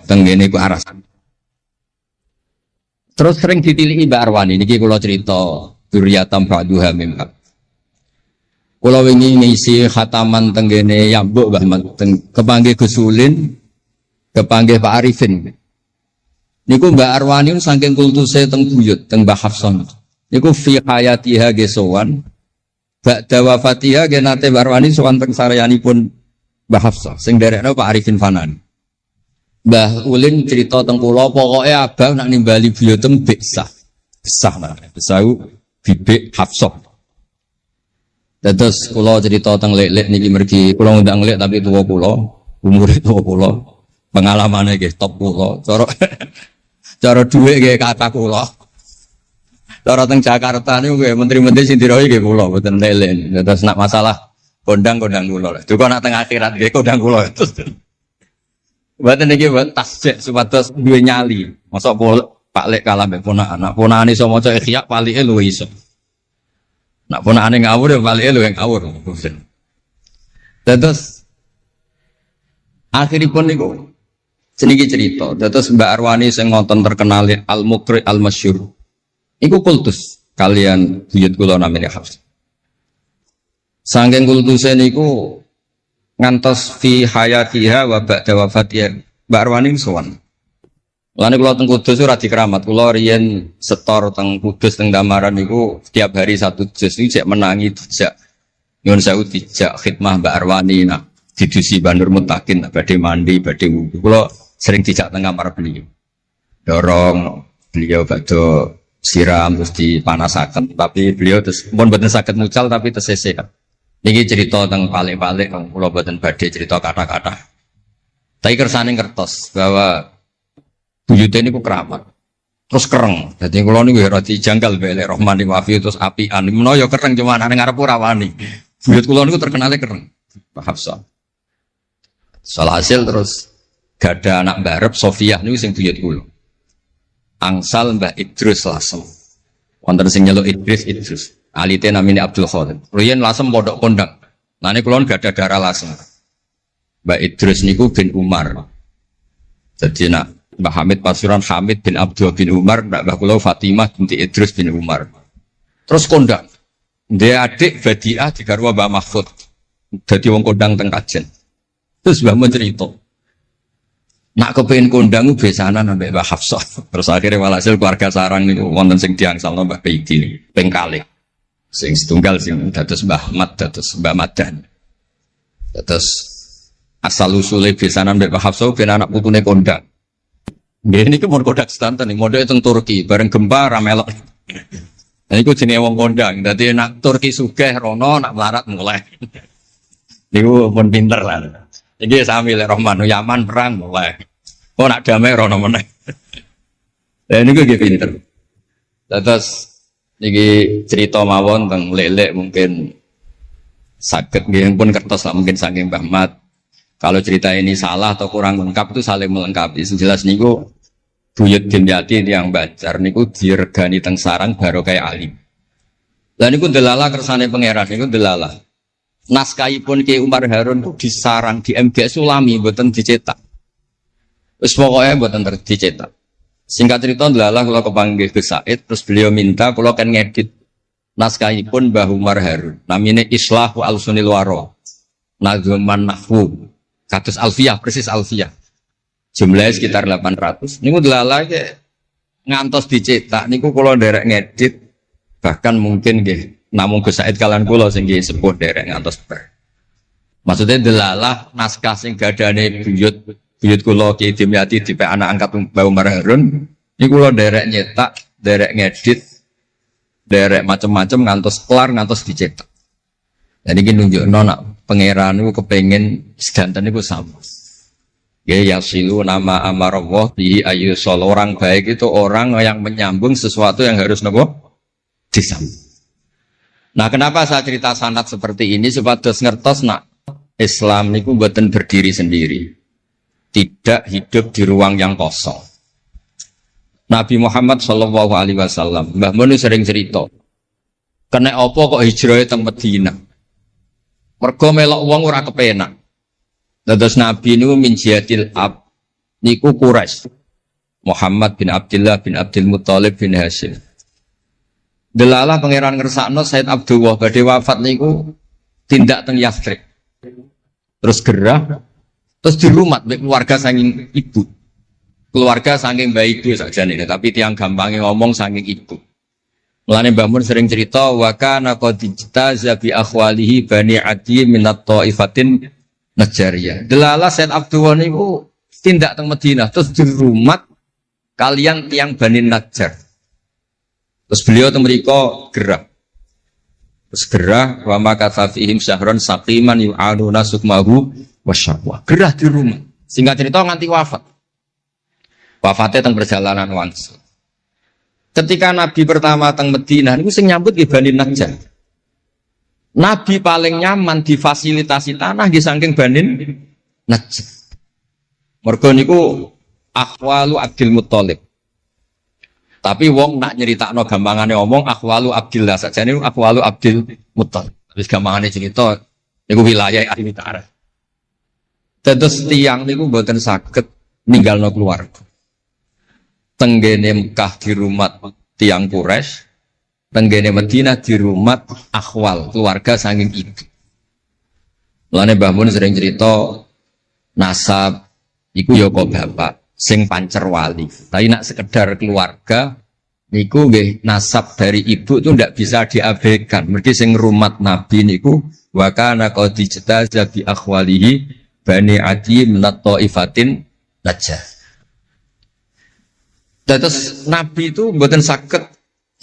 teng ngene iku aras. Terus sering ditiliki Mbak Arwani niki kula cerita Duriyatam Ba'duha mim. Kula wingi ngisi khataman teng ngene Yambuk Mbah kepanggih Gus Ulin, kepanggih Pak Arifin. Niku Mbak Arwani saking kultuse teng buyut teng Mbah Hafson. Niku fi hayatiha gesowan ba'da wafatiha genate Barwani sowan teng saryanipun Mbah Hafsah sing derekno Pak Arifin Fanan. Mbah Ulin cerita teng kula pokoke abang nak nimbali buyutem besah. Besah nah, besau bibik Hafsah. Dados kula cerita teng lek-lek niki mergi kula ngundang lek tapi tuwa kula, umure tuwa kula, pengalamane nggih top kula. Cara dhuwit nggih kata kula. Cara teng Jakarta niku nggih menteri-menteri sing dirohi nggih kula mboten lele. Terus nak masalah kondang-kondang kula. Duka nak teng akhirat nggih kondang kula. Mboten niki tasjek supados duwe nyali. Mosok Pak Lek kalah mbek ponakan. Nak ponakane iso maca Ikhya palike luwih iso. Nak ponakane ngawur ya palike luwih ngawur. Terus akhiripun niku seniki cerita. Terus Mbak Arwani sing ngonten terkenal Al-Muqri Al-Masyhur. Iku kultus kalian buyut kula namanya Hafs. Saking kultuse niku ngantos fi hayatiha wa ba'da wafatiha Mbak Arwani sowan. Lane kula teng Kudus ora dikeramat. Kula riyen setor teng Kudus teng Damaran niku setiap hari satu juz iki cek menangi dijak nyuwun sewu dijak khidmah Mbak Arwani nak didusi Bandur Mutakin badhe mandi badhe wudu. Kula sering dijak teng kamar beliau. Dorong beliau badhe siram terus dipanasaken tapi beliau terus pun boten saged mucal tapi tersese. Niki cerita teng palik-palik kula boten badhe cerita kata-kata. Tapi kersane ngertos bahwa buyute niku keramat. Terus kereng. Dadi kula niku ora dijanggal mbek Rahmani Wafi terus apian. Menawa ya kereng cuma nang ngarep ora wani. Buyut kula niku terkenale kereng. Pak Hafsah. Salhasil terus gada anak barep Sofiah niku sing buyut kula. Angsal Mbah Idrus Lasem. Wonten sing nyeluk Idrus. Alite namine Abdul Khadir. Riyen Lasem pondok kondang. Nane kula gak ada darah Lasem. Mbah Idrus niku bin Umar. Jadi nak Mbah Hamid Pasuruan Hamid bin Abdul bin Umar, Mbah kula Fatimah binti Idrus bin Umar. Terus kondang. Dia adik Badiah digarwa Mbah Mahfud. Dadi wong kondang teng Kajen. Terus Mbah mencerita nak kepengin kondang besanan ambek Mbah Hafsah. Terus akhirnya walhasil keluarga sarang niku wonten sing diangsalno Mbah Peidi ping kalih. Sing setunggal sing dados Mbah Ahmad dados Mbah Madan. Dados asal usule besanan ambek Mbah Hafsah ben anak putune kondang. Nggih niku mon kondang sedanten modele teng Turki bareng gempa ra melok. Nah niku jenenge wong kondang. Dadi nak Turki sugih rono nak melarat mulai. Niku pun pinter lah. Iki sami lek Rahman Yaman perang mulai. Oh nak damai rono meneh. Lah niku nggih pinter. Terus niki cerita mawon teng lelek mungkin saged nggih pun kertos lah mungkin saking Mbah Mat. Kalau cerita ini salah atau kurang lengkap itu saling melengkapi. Sejelas niku buyut Dimyati yang Banjar niku diregani teng sarang baru kayak alim. Lah niku delala kersane pangeran niku delala. Naskahipun Ki Umar Harun itu disarang di MGS Sulami mboten dicetak. Wis pokoke mboten dicetak. Singkat cerita delala kula kepanggih Gus Said terus beliau minta kula kan ngedit naskahipun Mbah Umar Harun. Namine Islahu Al-Sunil Waro. Nazman Nahwu. Kados Alfiyah persis Alfiyah. Jumlahnya sekitar 800. Niku delala ke ngantos dicetak niku kula nderek ngedit bahkan mungkin nggih namung Gus Said kalian kula sing nggih sepuh nderek ngantos ber. Maksudnya delalah naskah sing gadane buyut kula Ki Dimyati dipe anak angkat Mbah Umar Harun niku kula nderek nyetak, nderek ngedit, nderek macam-macam ngantos kelar ngantos dicetak. Dan iki nunjukno nak pangeran niku kepengin sedanten niku sama. Ya yasilu nama amarallah bihi ayyusol. Orang baik itu orang yang menyambung sesuatu yang harus nopo disambung. Nah, kenapa saya cerita sanad seperti ini supados ngertos nak Islam niku mboten berdiri sendiri. Tidak hidup di ruang yang kosong. Nabi Muhammad sallallahu alaihi wasallam, Mbah Mun sering cerita. Kena apa kok hijrah teng Madinah? Mergo melok wong ora kepenak. Dados Nabi niku min jihadil ab niku Quraisy. Muhammad bin Abdullah bin Abdul Muthalib bin Hashim. Delalah pangeran ngersakno Said Abdullah badhe wafat niku tindak teng Yathrib. Terus gerah terus dirumat mbek keluarga saking ibu. Keluarga saking baik ibu sakjane tapi tiang gampange ngomong saking ibu. Mulane Mbah Mun sering cerita wa kana qad ijtaza bi akhwalihi bani Adi minat taifatin Najariyah. Delala Said Abdullah niku tindak teng Madinah terus dirumat kalian tiang Bani Najjar. Terus beliau teng mriku gerah. Terus gerah wa makatha fihim syahron saqiman yu'aduna sukmahu wasyaqwa. Gerah di rumah. Singkat cerita nganti wafat. Wafatnya teng perjalanan wangsul. Ketika Nabi pertama teng Madinah niku sing nyambut nggih Bani Najjar. Nabi paling nyaman difasilitasi tanah di saking Banin Najjar. Mergo niku akhwalu Abdul Muthalib. Tapi wong nak nyeritakno gampangane omong akhwalu Abdillah sakjane akhwalu Abdul Muthalib. Wis gampangane cerita niku wilayah ahli ta'arif. Dados tiyang niku mboten saged ninggalno keluarga. Tenggene Mekah di rumah tiyang Quraisy. Tenggene Madinah di rumah akhwal keluarga saking ibu. Mulane Mbah Mun sering cerita nasab iku ya kok bapak sing pancer wali. Tapi nak sekedar keluarga niku nggih nasab dari ibu itu ndak bisa diabaikan. Mergi sing rumat Nabi niku wa kana qad ijtaza bi akhwalihi bani Adi minat taifatin Najjar. Terus Nabi itu mboten saged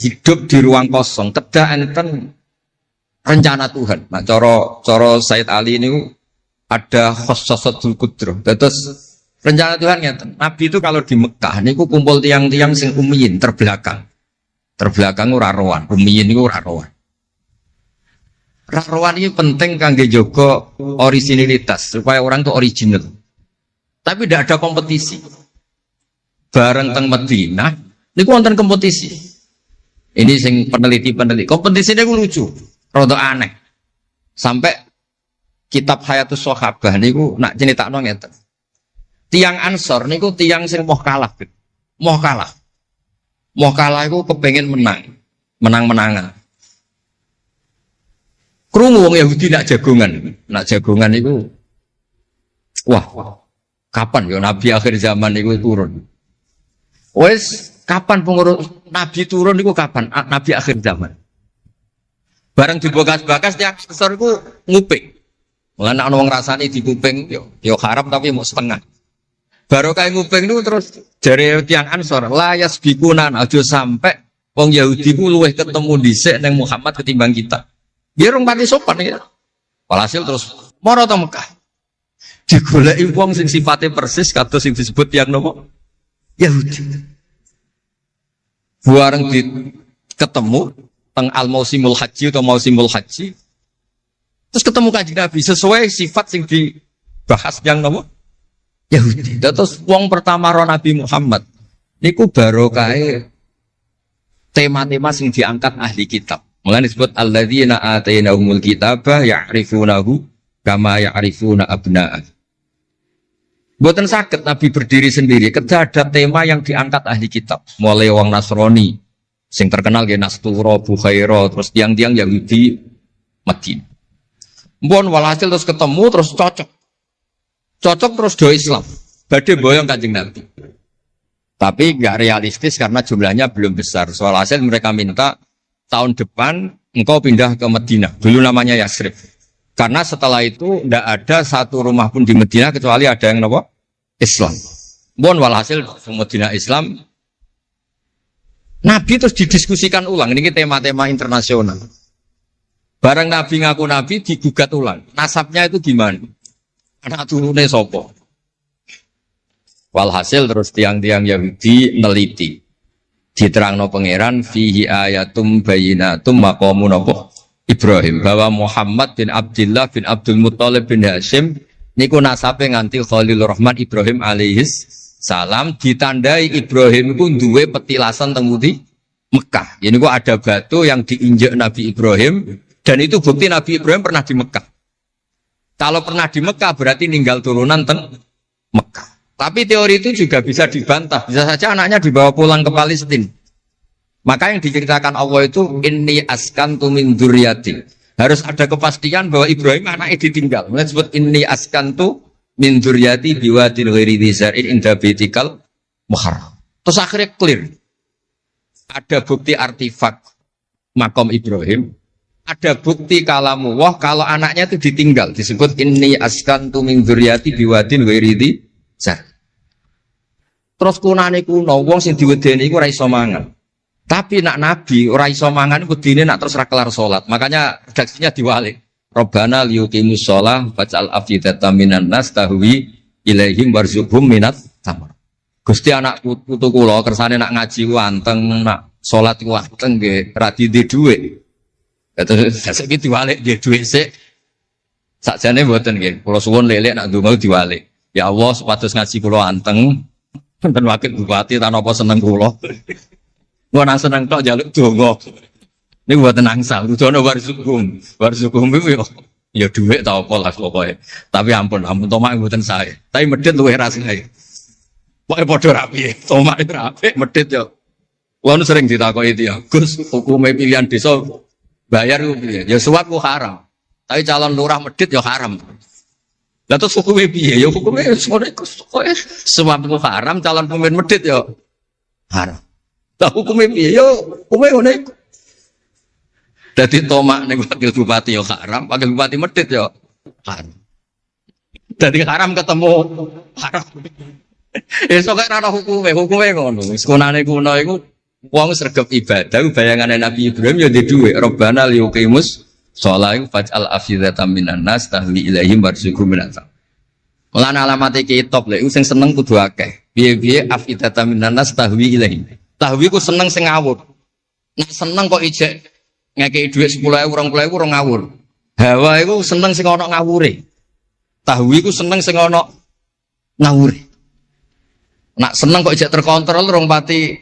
hidup di ruang kosong, kedah enten rencana Tuhan. Nah, coro Said Ali ini ada khossasatul qudrah. Terus rencana Tuhan ngeten. Nabi itu kalau di Mekah niku kumpul tiang-tiang sing ummiyin terbelakang. Terbelakang ora rowan, ummiyin niku ora rowan. Ra rowan ini penting kangge jaga originalitas supaya orang itu original. Tapi tidak ada kompetisi. Bareng teng Madinah niku wonten kompetisi. Ini sing peneliti kompetisinya gue lucu, rada aneh. Sampai kitab Hayatus Sahabah niku nak ceritakno ngeten. Tiang Ansor niku tiang sing moh kalah. Moh kalah iku kepengin menang-menangan. Krungu wong Yahudi nak jagongan niku. Wah, kapan ya Nabi akhir zaman niku turun? Wes kapan pengurus Nabi turun itu kapan? Nabi akhir zaman. Barang dibakas-bakas tiang Ansor itu nguping. Mulane ana wong rasane dikuping yo haram tapi mau setengah. Baru kayak nguping itu terus jare tiang Ansor la yasbikunan aja sampai wong Yahudi ku luweh ketemu dhisik ning Muhammad ketimbang kita. Dia rong pati sopan ya. Walhasil terus moro to Mekah. Digoleki wong sing sifate persis kados sing disebut tiang nopo? Yahudi. Bareng ketemu teng al-mausimul haji atau mausimul haji. Terus ketemu Kanjeng Nabi sesuai sifat sing bahas yang nopo Yahudi. Terus wong pertama ro Nabi Muhammad niku barokahe tema-tema sing diangkat ahli kitab. Mulane disebut alladzina atainahumul kitaba ya'rifunahu kama ya'rifuna abna'ah. Mboten saged Nabi berdiri sendiri, ketika ada tema yang diangkat ahli kitab, mulai wong Nasrani sing terkenal nggih Nastura, Bukhaira, terus tiang-tiang Yahudi Madinah. Mbon walhasil terus ketemu terus cocok. Cocok terus do Islam. Badhe boyong Kanjeng Nabi. Tapi enggak realistis karena jumlahnya belum besar. Soal hasil mereka minta tahun depan engkau pindah ke Madinah. Dulu namanya Yasrib. Karena setelah itu tidak ada satu rumah pun di Madinah kecuali ada yang apa? Islam. Bon walhasil Madinah Islam. Nabi terus didiskusikan ulang. Ini tema-tema internasional. Barang Nabi ngaku Nabi digugat ulang. Nasabnya itu gimana? Anak turunnya sopo. Walhasil terus tiang-tiang Yahudi neliti. Diterangno pangeran fihi ayatum bayinatum maqamun apa? Ibrahim, bahwa Muhammad bin Abdullah bin Abdul Muttalib bin Hashim niku nasabe nganti Khalilur Rahman Ibrahim alaihis salam, ditandai Ibrahim iku duwe petilasan teng pundi Mekah. Ya niku ada batu yang diinjak Nabi Ibrahim dan itu bukti Nabi Ibrahim pernah di Mekah. Kalau pernah di Mekah berarti ninggal turunan teng Mekah. Tapi teori itu juga bisa dibantah. Bisa saja anaknya dibawa pulang ke Palestina. Maka yang diceritakan Allah itu inni askantu min dzurriyyati. Harus ada kepastian bahwa Ibrahim anaknya ditinggal. Mulai disebut inni askantu min dzurriyyati biwadin ghairi dzar'in inda baitikal muharram. Terus akhirnya clear. Ada bukti artefak makom Ibrahim. Ada bukti kalamullah kalau anaknya itu ditinggal. Disebut inni askantu min dzurriyyati biwadin ghairi dzar'. Terus kunane kuno wong sing diwedeni iku ora iso mangan. Tapi nak Nabi ora iso mangan wedine nak terus ra kelar salat. Makanya redaksinya diwalik. Rabbana liyuqimus shalah faj'al afidatan minan nas tahwi ilaihim warzuqhum minat tamar. Gusti anak putu kula kersane nak ngaji ku anteng, nak salat ku anteng nggih ra di dhuwit. Terus saiki diwalik nggih dhuwit sik. Sakjane mboten nggih. Kula suwun lelek nak ndonga diwalik. Ya Allah supados ngaji kula anteng. Wonten wakil bupati ta napa seneng kula. Gua nang seneng tok jaluk donga. Niku mboten angsal, dudono warzukum. Warzukum iku ya dhuwit ta apa lah pokoke. Tapi ampun tomak mboten sae. Tapi medhit luwih rasane. Pokoke padha rapi. Tomak itu rapi, medhit yo. Wong sering ditakoki itu ya, Gus, hukume pilihan desa bayar ku piye? Ya suap ku haram. Tapi calon lurah medhit ya haram. Lah terus hukume piye? Ya hukume ngono iku. Suap ku haram, calon pemimpin medhit ya haram. Tahu hukumnya piye yo, hukumnya ngono iku. Dadi tomak ning wakil bupati yo haram, wakil bupati medhit yo haram. Dadi haram ketemu haram. Esuk kok ora hukume ngono. Wis kunane kuno iku wong sregep ibadah bayangane Nabi Ibrahim yo di dhuwit. Rabbana liyuqimus shalah faj'al afidatan minan nas tahwi ilaihim warzuqhum minat. Lan alamate kitab lek sing seneng kudu akeh. Piye-piye afidatan minan nas tahwi ilaihim. Tahwi ku seneng sing ngawur. Nek seneng kok ijek ngekeki dhuwit 10.000 20.000 ora ngawur. Hawa iku seneng sing ana ngawure. Tahwi ku seneng sing ana ngawure. Nak seneng kok ijek terkontrol rong pati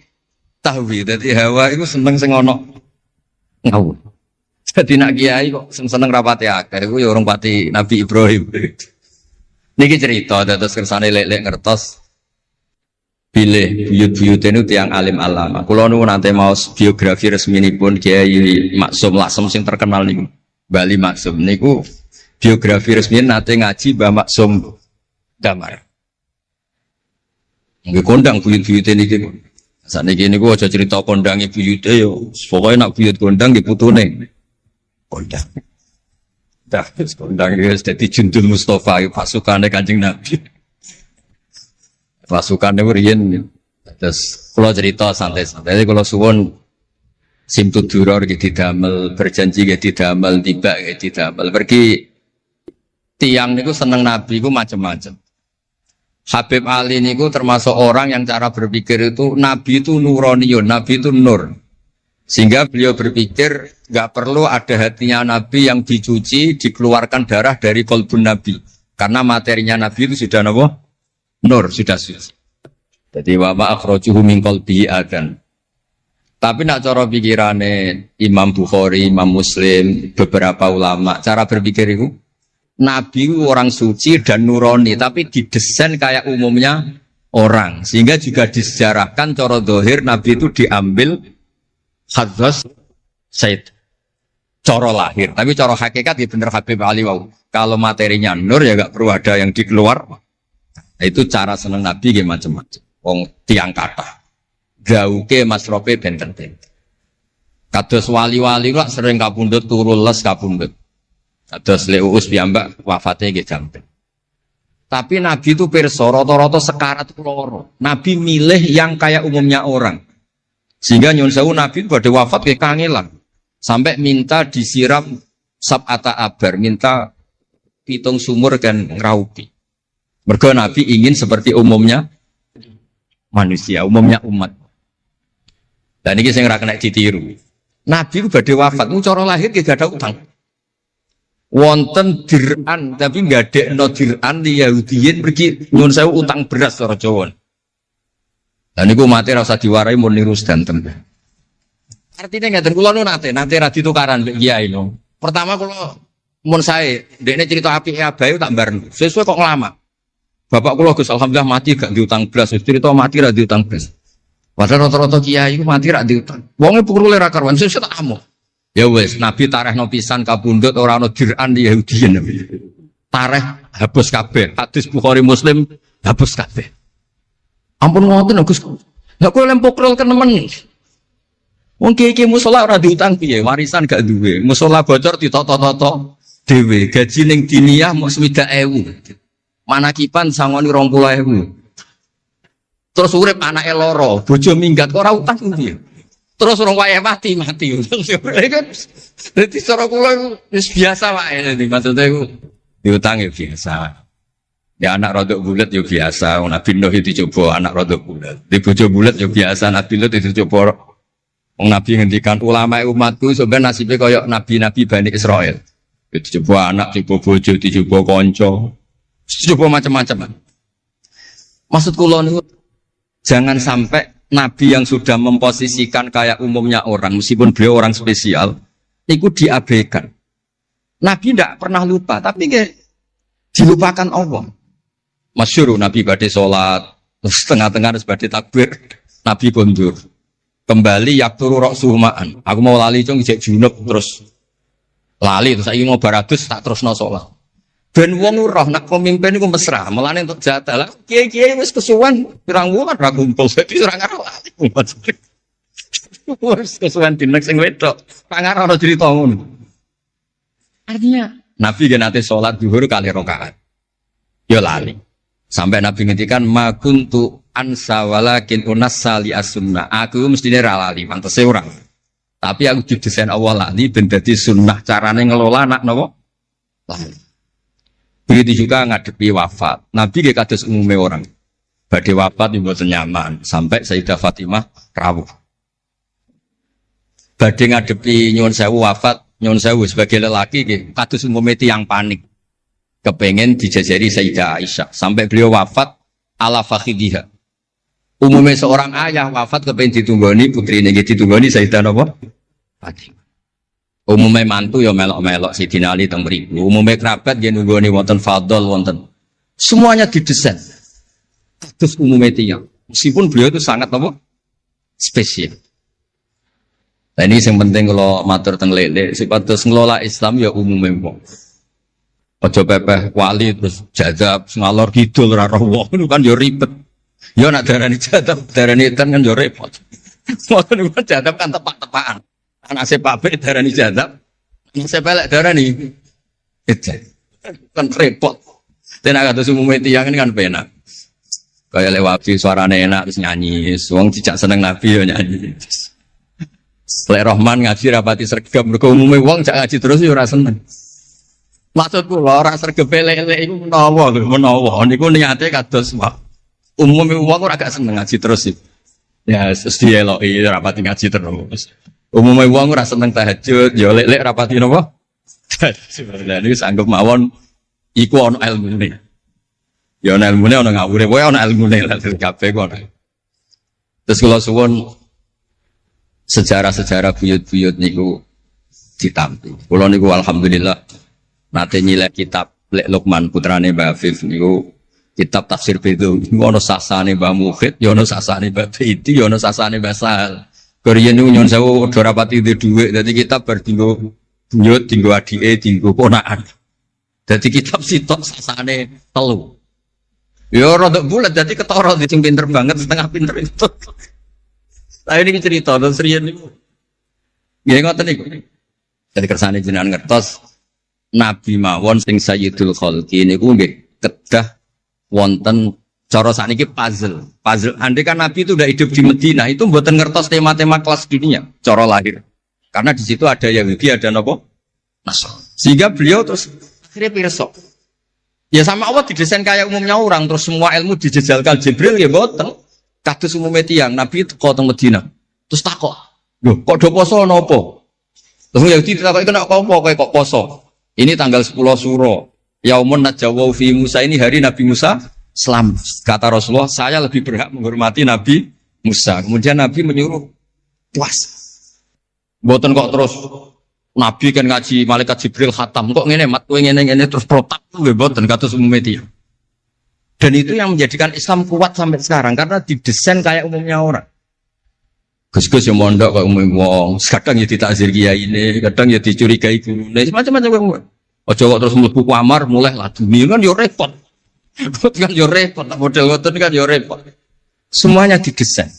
tahwi. Dadi hawa iku seneng sing ana ngawur. Dadi nak kiai kok seneng rapati akeh iku ya rong pati Nabi Ibrahim. Niki cerita terus kersane lek-lek ngertos pilih buyut-buyut itu tiang alim alama. Kalau nu nanti mau biografi resmi ini pun Kiai Maksum Laksem sing terkenal nih Bali Maksum. Niku biografi resmi nanti ngaji Mbah Maksum Damar. Nggih kondang buyut-buyut ini gitu. Saat ini gua aja cerita kondangi buyutnya yo. Pokoknya nak buyut kondang di putune. Kondang. Dah kondang itu jadi Jundul Mustafa pasukannya Kanjeng Nabi. Pasukannya riyen terus kalau cerita santai-santai kalau suwon simtud duror gitu didamel berjanji gitu didamel tiba gitu didamel pergi tiang niku seneng Nabi ku macam-macam. Habib Ali niku termasuk orang yang cara berpikir itu Nabi itu nuraniun, Nabi itu nur. Sehingga beliau berpikir nggak perlu ada hatinya Nabi yang dicuci dikeluarkan darah dari kolbun Nabi. Karena materinya Nabi itu sudah apa? Nur, sudah suci. Jadi wa ma akhrajuhu min qalbihi adan. Tapi nak cara pikirane Imam Bukhari, Imam Muslim, beberapa ulama, cara berpikir itu Nabi itu orang suci dan nurani, tapi didesain kayak umumnya orang. Sehingga juga disejarahkan cara zahir Nabi itu diambil hadras Said. Cara lahir, tapi cara hakikat ya bener Habib Ali wau. Kalau materinya nur ya gak perlu ada yang dikeluar. Itu cara seneng Nabi ya macam-macam. Wong tiang kata, gauke masrope benten-benten. Kados wali-wali lah sering kapundhut turu les kapundhut. Kados Leuus piyambak wafatnya nggih jampen. Tapi Nabi itu pirsa rata-rata sekarat loro. Nabi milih yang kayak umumnya orang. Sehingga nyuwun sewu Nabi pada wafat kayak kangelan. Sampai minta disiram sab'ata abar, minta pitung sumur dan ngeraupi. Mergo Nabi ingin seperti umumnya manusia, umumnya umat. Dan ini saya kena ditiru. Nabi itu badhe wafat, cara lahir tidak ada utang. Wonten dir'an, tapi nggak ada no dir'an di Yahudiyin pergi nyuwun sewu utang beras cara Jawa. Dan niku mati rasa diwarai mun niru sedanten. Artinya nggak terkulo nate radi tukaran mbek kiai no. Pertama kalau mun saya, dekne cerita api abae tak bareng. Sesuai kok ngelama. Bapak kula Gus alhamdulillah mati gak diutang blas. Cerita mati ra diutang blas. Padahal rata-rata kiai iku mati ra diutang. Wonge pukule ra karuan sesuk tak amo. Ya wis, Nabi tarehno pisan kapundhut ora ana dir'an Yahudiyin. Tareh hapus kabeh. Hadis Bukhari Muslim hapus kabeh. Ampun ngoten Gus. Lah kowe lempok rol kenemen. Wong kiai musala ora diutang piye, warisan gak duwe. Musala bocor ditoto-toto dhewe, gaji ning diniyah mok 60.000. Manakipan sangoni 20.000. Terus urip anake loro, bojo minggat kok ora utang piye. Terus urung wayahe mati. Dadi cara kula wis biasa wae, maksudnya iku diutang ya biasa. Ya anak rodok bulat ya biasa, Nabi Nuh itu coba anak rodok bulat. Di bojo bulat ya biasa, Nabi Lut itu coba. Nabi ngendikan ulama umatku sebenarnya nasibnya kayak nabi-nabi Bani Israel. Itu coba anak, coba bojo, coba konco, coba macam-macam. Maksud kula niku jangan sampai nabi yang sudah memposisikan kayak umumnya orang, meskipun beliau orang spesial, itu diabaikan. Nabi tidak pernah lupa, tapi dilupakan Allah. Masyhur Nabi badhe salat, terus tengah-tengah harus badhe takbir, Nabi kondur. Kembali yakturu roksuh ma'an. Aku mau lali cung ijek junub terus lali terus saiki mau baradus tak terusno salat. Ben wong roh nak pemimpin iku mesra, melane untuk jatah. Lah kiai-kiai wis kesuwen pirang wulan ra kumpul dadi ora ngarep lali. Wis kesuwen dinek sing wedok. Tak ngarep ana crita ngono. Artinya Nabi gen nate salat zuhur kali rakaat. Ya lali. Sampai Nabi ngendikan ma kuntu ansa walakin unassali as-sunnah. Aku mestine ra lali, mantese ora. Tapi aku didesain Allah lali ben dadi sunnah carane ngelola anak napa? Lali. Begitu juga ngadepi wafat. Nabi nggih kados umume orang. Badhe wafat mboten nyaman sampai Sayyidah Fatimah rawuh. Badhe ngadepi nyuwun sewu wafat, nyuwun sewu sebagai lelaki nggih kados umume tiyang panik. Kepengen dijajari Sayyidah Aisyah sampai beliau wafat ala fakhidiha. Umumnya seorang ayah wafat kepengen ditunggoni putrine nggih ditunggoni Sayyidah napa? Fatimah. Umumnya mantu ya melok-melok Sayyidina Ali teng mriku. Umumnya kerabat nggih nunggoni wonten fadl wonten. Semuanya didesain. Terus umumnya tiyang. Meskipun beliau itu sangat apa? Spesial. Nah ini yang penting kalau matur teng lele sipatus ngelola Islam ya umumnya wong. Ojo pepeh wali terus jadab ngalor kidul ora roh wong kan yo ribet. Yo nak darani jadab, darani edan kan yo repot. Ngoten niku jadab kan tepak-tepakan. Anak sepabek darani jadab, anak sepelek darani edan. Kan repot. Tenak kados umume tiyang kan penak. Kaya lewat suarane enak terus nyanyi, wong cicak seneng Nabi yo nyanyi. Lek Rahman ngaji rapati sregep mergo umume wong cak ngaji terus yo ora seneng. Maksudku ora sregep lele iku menawa lho, menawa niku niate kados umume wong ora gak seneng ngaji terus iki. Ya wis dieloki rapati ngaji terus. Umume wong ora seneng tahajud, ya lek rapati napa? Sebenarnya ini sanggup mawon Iku ono ilmune. Ya ono ilmune ono ngawure, wae ono ilmune lah kabeh kok. Terus kula suwun sejarah-sejarah buyut-buyut niku ditampi. Kula niku alhamdulillah nate nyilek kitab Lek Lukman putrane Mbah Afif niku kitab tafsir Bedo. Ono sasane Mbah Mukhid, ya ono sasane Mbah Beidi, ya ono sasane Mbah Sahal. Korean niku nyon sewu ora rapati dhuwit, dadi kitab bar dinggo buyut, dinggo adike, dinggo ponakan. Dadi kitab sitok sasane telu. Ya rada bulat dadi ketara sing pinter banget setengah pinter itu. Lah ini cerita terus riyen niku. Nggih ngoten niku. Dadi kersane jenengan ngertos Nabi mawon sing Sayyidul Khalqi niku nggih kedah wonten cara sakniki puzzle. Andai kan Nabi itu udah hidup di Madinah itu mboten ngertos tema-tema kelas dunia cara lahir. Karena di situ ada Yahudi, ada napa? Nasrani. Sehingga beliau terus akhirnya pirsa. Ya sama Allah didesain kayak umumnya orang terus semua ilmu dijejalkan Jibril ya mboten. Kados umumnya tiang Nabi teko teng Madinah. Terus takok, "Lho, kok do poso napa?" Terus Yahudi takok iku nek apa kok poso? Ini tanggal 10 Suro. Yaumun najawau fi Musa, ini hari Nabi Musa selamat. Kata Rasulullah, saya lebih berhak menghormati Nabi Musa. Kemudian Nabi menyuruh puasa. Mboten kok terus Nabi kan ngaji malaikat Jibril khatam kok ngene mat kowe ngene terus protap nggih mboten kados umum media. Dan itu yang menjadikan Islam kuat sampai sekarang karena didesain kayak umumnya orang. Gus-gus yang mondok kok umum wong, kadang ya ditakzir kiai ini, kadang ya dicurigai gurune, macam-macam wong. Aja kok terus mlebu kamar mulai lah dunia kan yo repot. Kan yo repot, model ngoten kan yo repot. Semuanya didesain.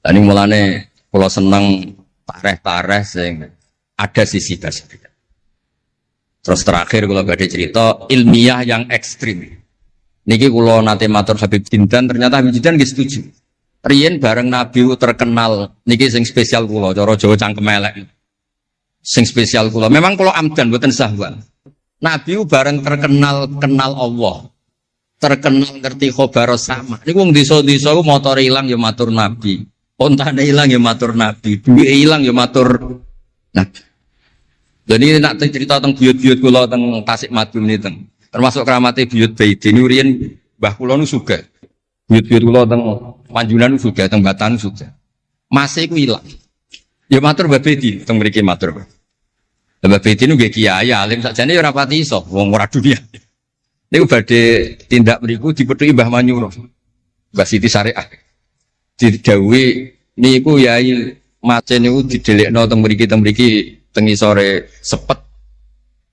Lah ning mulane kula seneng tareh-tareh sing ada sisi tersebut. Terus terakhir kula badhe cerita ilmiah yang ekstrim. Niki kula nate matur Habib Jindan, ternyata Habib Jindan nggih setuju. Riyen bareng Nabi terkenal niki sing spesial kula cara Jawa cangkem elek. Sing spesial kula memang kula amdan mboten sahwan. Nabi bareng terkenal kenal Allah. Terkenal ngerti khobar sama. Niku wong desa-desa ku motor ilang ya matur Nabi. Ontane ilang ya matur Nabi. Duwe ilang ya matur Nabi. Dan ini nak cerita tentang buyut-buyut kula teng Tasik Madu niku. Termasuk keramate buyut Baidi niku riyen mbah kula nu sugih. Buyut-buyut kula teng Panjunan juga, teng Batan juga. Masih ku ilang. Ya matur Mbah Bedi, teng mriki matur. Mbah Bedi nu nggih kiai alim sakjane ya ora pati iso wong ora dunia. Niku badhe tindak mriku dipethuki Mbah Manyuro. Mbah Siti Syariah. Didhawuhi niku yai macen niku didelekno teng mriki teng isore sepet.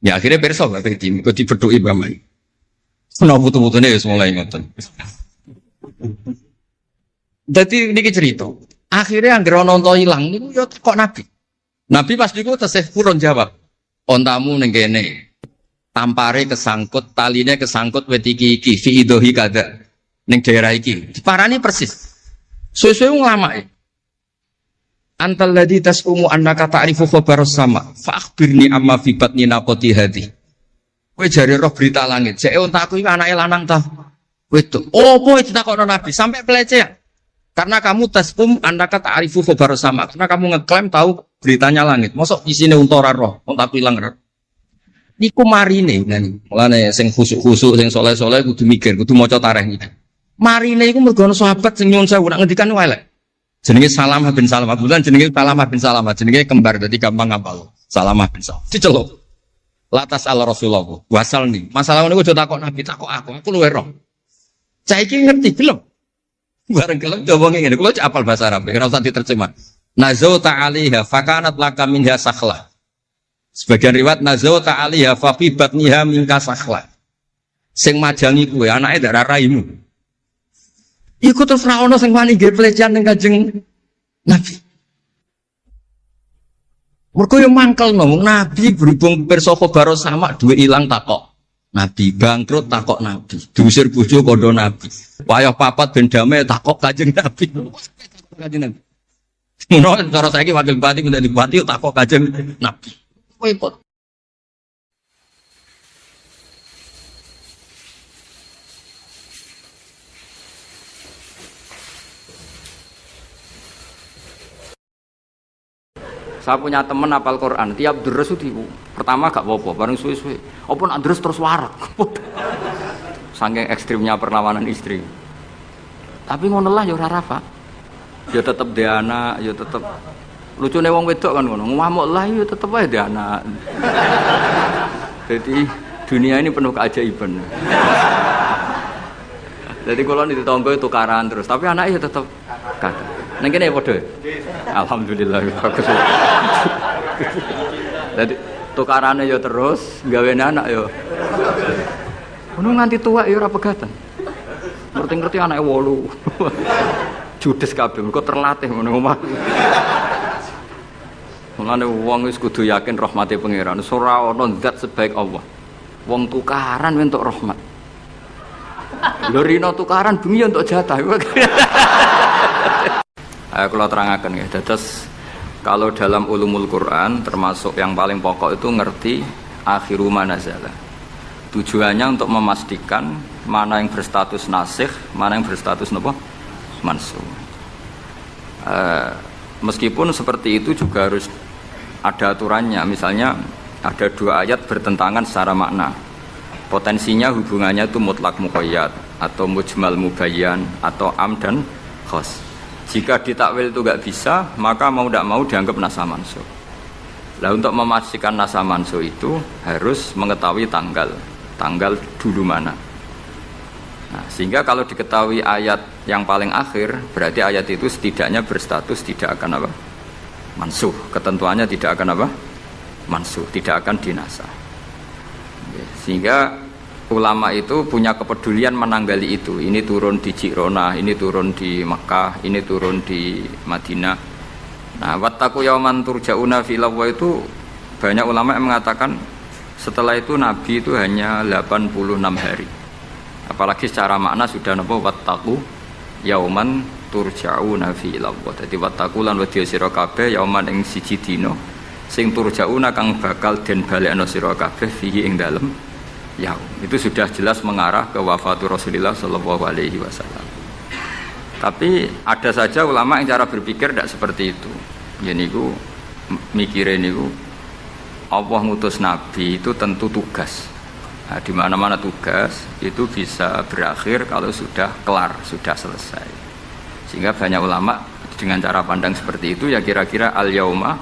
Ya akhirnya pirsa Mbah Bedi niku dipethuki Mbah Manyuro. Ana putu-putune wis mulai ngoten. Jadi niki cerita. Akhirnya anggere ana unta ilang niku ya kok Nabi. Nabi pas niku tesih purun jawab. Ontamu ning kene. Tampare kesangkut, taline kesangkut wit iki fi idhi kada. Ning daerah iki. Diparani persis. Suwe-suwe nglamake. Antal ladzi tasumu annaka ta'rifu khabaras sama. Fa akhbirni amma fi batni naqati hadi. Kowe jare roh berita langit. Jeke ontaku iki anake lanang ta. Wedok. Opo ditakokno Nabi sampai pelecehan. Karena kamu tasum andaka ta'rifu khabar sama. Karena kamu ngeklaim tahu beritanya langit. Mosok isine unta ora roh, unta ilang roh. Niku marine ngene. Mulane sing khusuk-khusuk sing saleh-saleh kudu mikir, kudu maca tarikh iki. Marine iku mergo ana sahabat sing nyuwun sewu nak ngendikan elek. Jenenge Salamah bin Salamah. Kebetulan jenenge Salamah bin Salamah, jenenge kembar dadi gampang ngapal. Salamah bin Salamah. Diceluk. Latas ala Rasulullah. Wasal nih. Masalah niku aja takok Nabi, takok aku luwe roh. Saiki ngerti belum? Bareng kelem coba ngene, kula apal bahasa Arab, ora usah diterjemah. Nazauta 'alaiha fakanat laka minha sakhlah. Sebagian riwayat nazauta 'alaiha fa fi batniha minka sakhlah. Sing majangi kuwe anake ndak raimu. Iku terus ra ono sing wani nggih pelecehan ning Kanjeng Nabi. Mergo yo mangkel no, Nabi berhubung pirsa khabar sama duwe ilang takok. Nabi bangkrut takok Nabi, diusir bojo kondo Nabi. Wayah papat ben damai takok Kanjeng Nabi. Kanjeng Nabi. Ngono cara saiki wakil bupati minta bupati takok Kanjeng Nabi. Repot. Saya punya teman hafal Quran, tiap deres itu pertama gak apa-apa, bareng suwe-suwe. Apa nak deres terus warak. Saking ekstrimnya perlawanan istri. Tapi ngono lah ya ora rafa. Ya tetep dhe anak, ya tetep lucune wong wedok kan ngono. Ngamuk lah ya tetep ae dhe anak. Jadi dunia ini penuh keajaiban. Jadi kalau di tetangga itu tukaran terus, tapi anaknya tetap kakak. Neng kene padha. Alhamdulillah bagus. Jadi tukarannya ya terus, gawe anak ya. Ono nganti tua ya ora pegatan. Ngerti-ngerti anake 8. Judes kabeh, kok terlatih ngono omah. Mulane wong wis kudu yakin rahmate pangeran. Ora ana zat sebaik Allah. Wong tukaran entuk rahmat. Lho rino tukaran bumi untuk jatah. Ayo kalau terangkan ya. Dados kalau dalam ulumul Quran termasuk yang paling pokok itu ngerti akhiru manazala. Tujuannya untuk memastikan mana yang berstatus nasikh, mana yang berstatus napa? Mansukh. Meskipun seperti itu juga harus ada aturannya. Misalnya ada 2 ayat bertentangan secara makna. Potensinya hubungannya itu mutlak muqayyad atau mujmal mubayyan atau am dan khos. Jika ditakwil itu enggak bisa, maka mau tidak mau dianggap nasa mansukh. Lah untuk memastikan nasa mansukh itu harus mengetahui tanggal dulu mana. Nah, sehingga kalau diketahui ayat yang paling akhir, berarti ayat itu setidaknya berstatus tidak akan apa? Mansukh. Ketentuannya tidak akan apa? Mansukh, tidak akan dinasah. Sehingga ulama itu punya kepedulian menanggali itu. Ini turun di Jirona, ini turun di Mekah, ini turun di Madinah. Nah, wattaqu yauman turja'una filawwa itu banyak ulama yang mengatakan setelah itu Nabi itu hanya 86 hari. Apalagi secara makna sudah napa wattaqu yauman turja'una filawwa. Dadi wattaqu lan wedya sira kabeh yauman ing siji dina sing turja'una kang bakal den balekno sira kabeh fihi ing dalem yaum. Itu sudah jelas mengarah ke wafatul Rasulullah sallallahu alaihi wasallam. Tapi ada saja ulama yang cara berpikir tidak seperti itu. Jadi niku mikire niku Allah ngutus nabi itu tentu tugas. Nah, di mana-mana tugas itu bisa berakhir kalau sudah kelar, sudah selesai. Sehingga banyak ulama dengan cara pandang seperti itu ya kira-kira al-yauma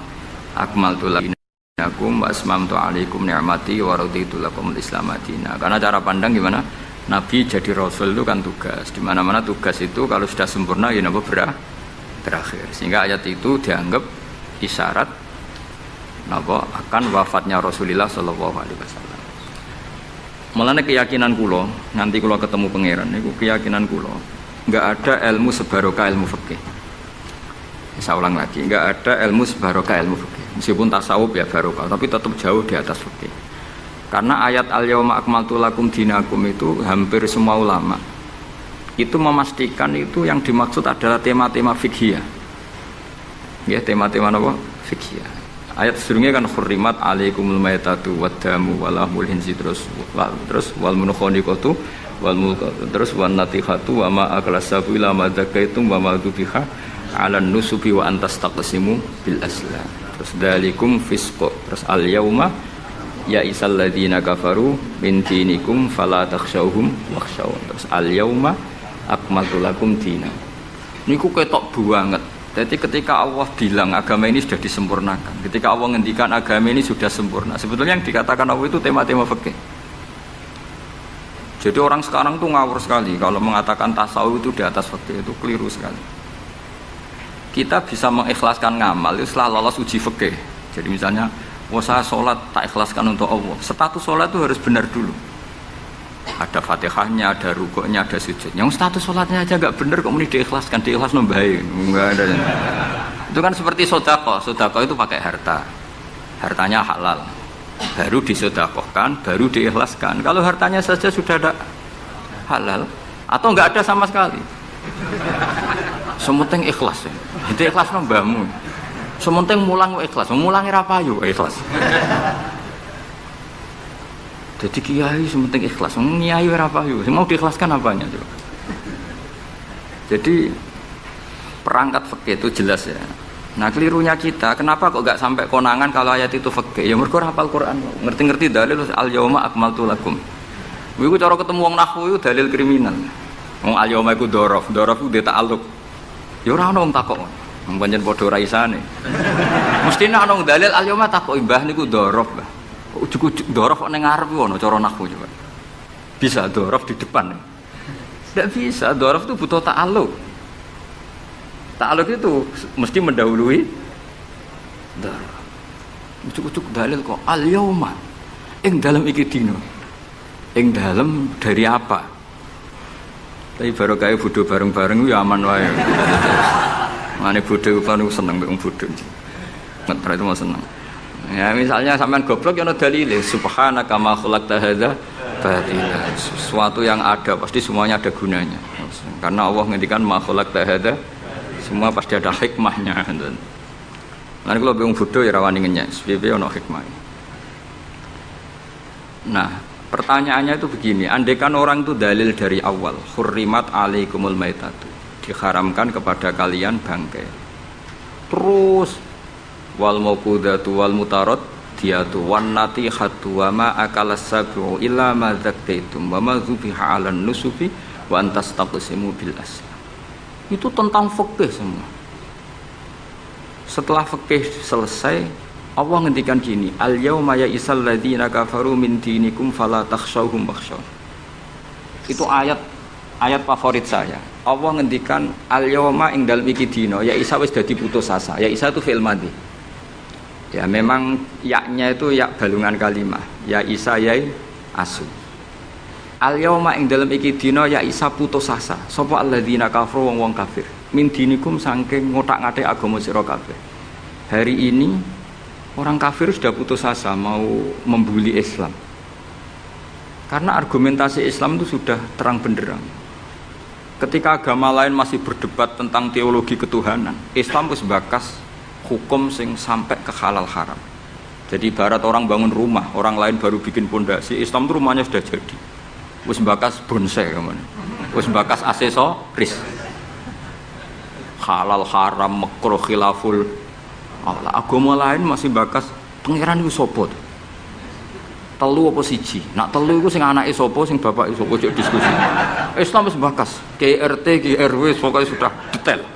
akmaltu lakum wa asmamtu alaikum ni'mati wa raditu lakumul Islam madina. Karena cara pandang gimana? Nabi jadi rasul itu kan tugas. Di mana-mana tugas itu kalau sudah sempurna ya napa berakhir. Sehingga ayat itu dianggap isyarat napa akan wafatnya Rasulullah sallallahu alaihi wasallam. Mulane keyakinan kula, nanti kula ketemu pangeran niku keyakinan kula, enggak ada ilmu sebarokah ilmu fikih. Saya ulang lagi, enggak ada ilmu sebarokah ilmu fikih. Meskipun tasawuf ya barokah, tapi tetap jauh di atas fikih. Karena ayat al-yauma akmaltu lakum dinakum itu hampir semua ulama itu memastikan itu yang dimaksud adalah tema-tema fikih. Ya, tema-tema apa? Fikih. Ayat sebelumnya kan hurrimat alaikumul maitatu waddamu walahmul hinzi terus wal munkhaniqatu wal mulqatu terus wan natihatu wa ma aklasabu ila ma zakaitum wa ma dubiha 'alan nusubi wa antas taqsimu bil aslam. Terus dalikum fisqu. Terus al yauma ya isal ladzina kafaru min dinikum fala takhshawhum wakhshawun. Terus al yauma akmaltu lakum dinakum. Niku ketok banget. Jadi ketika Allah bilang agama ini sudah disempurnakan, ketika Allah ngendikan agama ini sudah sempurna, sebetulnya yang dikatakan Allah itu tema-tema fikih. Jadi orang sekarang tuh ngawur sekali kalau mengatakan tasawuf itu di atas fikih, itu keliru sekali. Kita bisa mengikhlaskan ngamal itu setelah lolos uji fikih. Jadi misalnya, saya sholat tak ikhlaskan untuk Allah, status sholat itu harus benar dulu. Ada fatihahnya, ada rukuknya, ada sujud. Yang status sholatnya aja nggak bener, kok mesti diikhlaskan, diikhlas nombai, nggak ada. Itu kan seperti sodako itu pakai harta, hartanya halal, baru disodakohkan, baru diikhlaskan. Kalau hartanya saja sudah ada halal, atau nggak ada sama sekali, sementing ikhlas, itu ikhlas nombamu, sementing mulang ikhlas, mulangnya rapayu ikhlas. Jadi kiai sementing ikhlas, kiai apa yuk? Mau diikhlaskan apanya coba? Jadi perangkat fikih itu jelas ya. Nah kelirunya kita, kenapa kok gak sampai konangan kalau ayat itu fikih? Ya mergo hafal Quran, ngerti-ngerti dalil al yauma akmaltu lakum. Iku cara ketemu wong nahwu iku dalil kriminal. Wong al yauma iku dzaraf iku ta'alluq. Ya ora ono wong takok. Wong pancen padha ora isane. Mestine ana wong dalil al yauma takok mbah niku dzaraf, Mbah. Ujug-ujug dzaraf ning ngarep ono cara nahwu coba. Bisa dzaraf di depan. Tidak bisa, dzaraf itu butuh ta'alluq. Ta'aluk itu mesti mendahului dzaraf. Ucuk-ucuk dalil kok al-yauma ing dalam iki dina. Ing dalam dari apa? Tapi baru kayak bodho bareng-bareng ya aman wae. Mane bodho paling seneng mbek wong bodho. Ngetra itu mau seneng. Ya misalnya sampean goblok ya ana dalile subhanaka ma khalaqta hadza batila. Sesuatu yang ada pasti semuanya ada gunanya. Karena Allah ngendikan ma khalaqta hadza semua pasti ada hikmahnya. Nanti kalau bingung bodoh ya rawani ngenyek, sebab ono hikmah. Nah, pertanyaannya itu begini, andaikan orang itu dalil dari awal, hurrimat alaikumul maitatu, diharamkan kepada kalian bangkai. Terus wal mauqudatu wal mutarad diatu wan natihatu wa ma akalas sabu illa ma zakkaitum wa ma zubiha 'alan nusubi wa antastaqsimu bil asl. Itu tentang fikih semua. Setelah fikih selesai, Allah ngendikan gini, al yauma ya'isal ladzina kafaru min dinikum fala takhshawhum wakhshawn. Itu ayat favorit saya. Allah ngendikan al yauma ing dalem iki dina, ya Isa wis dadi putus asa. Ya Isa itu fi'il madhi. Ya memang yaknya itu yak balungan kalimah. Ya Isa yai asu. Al yauma ing dalem iki dina ya Isa putus asa. Sapa alladzina kafaru wong kafir. Min dinikum saking ngotak-ngatik agama sira kabeh. Hari ini orang kafir sudah putus asa mau membuli Islam. Karena argumentasi Islam itu sudah terang benderang. Ketika agama lain masih berdebat tentang teologi ketuhanan, Islam wis bakas hukum sing sampai ke halal haram. Jadi ibarat orang bangun rumah, orang lain baru bikin pondasi, Islam itu rumahnya sudah jadi. Wis bakas bonsai kemana? Wis bakas aksesoris. Halal haram makruh khilaful. Allah agama lain masih bakas pangeran iku sapa? Telu apa siji? Nak telu iku sing anake sapa, sing bapake sapa cek diskusi. Islam wis bakas, Kiai RT, Kiai RW pokoknya sudah detail.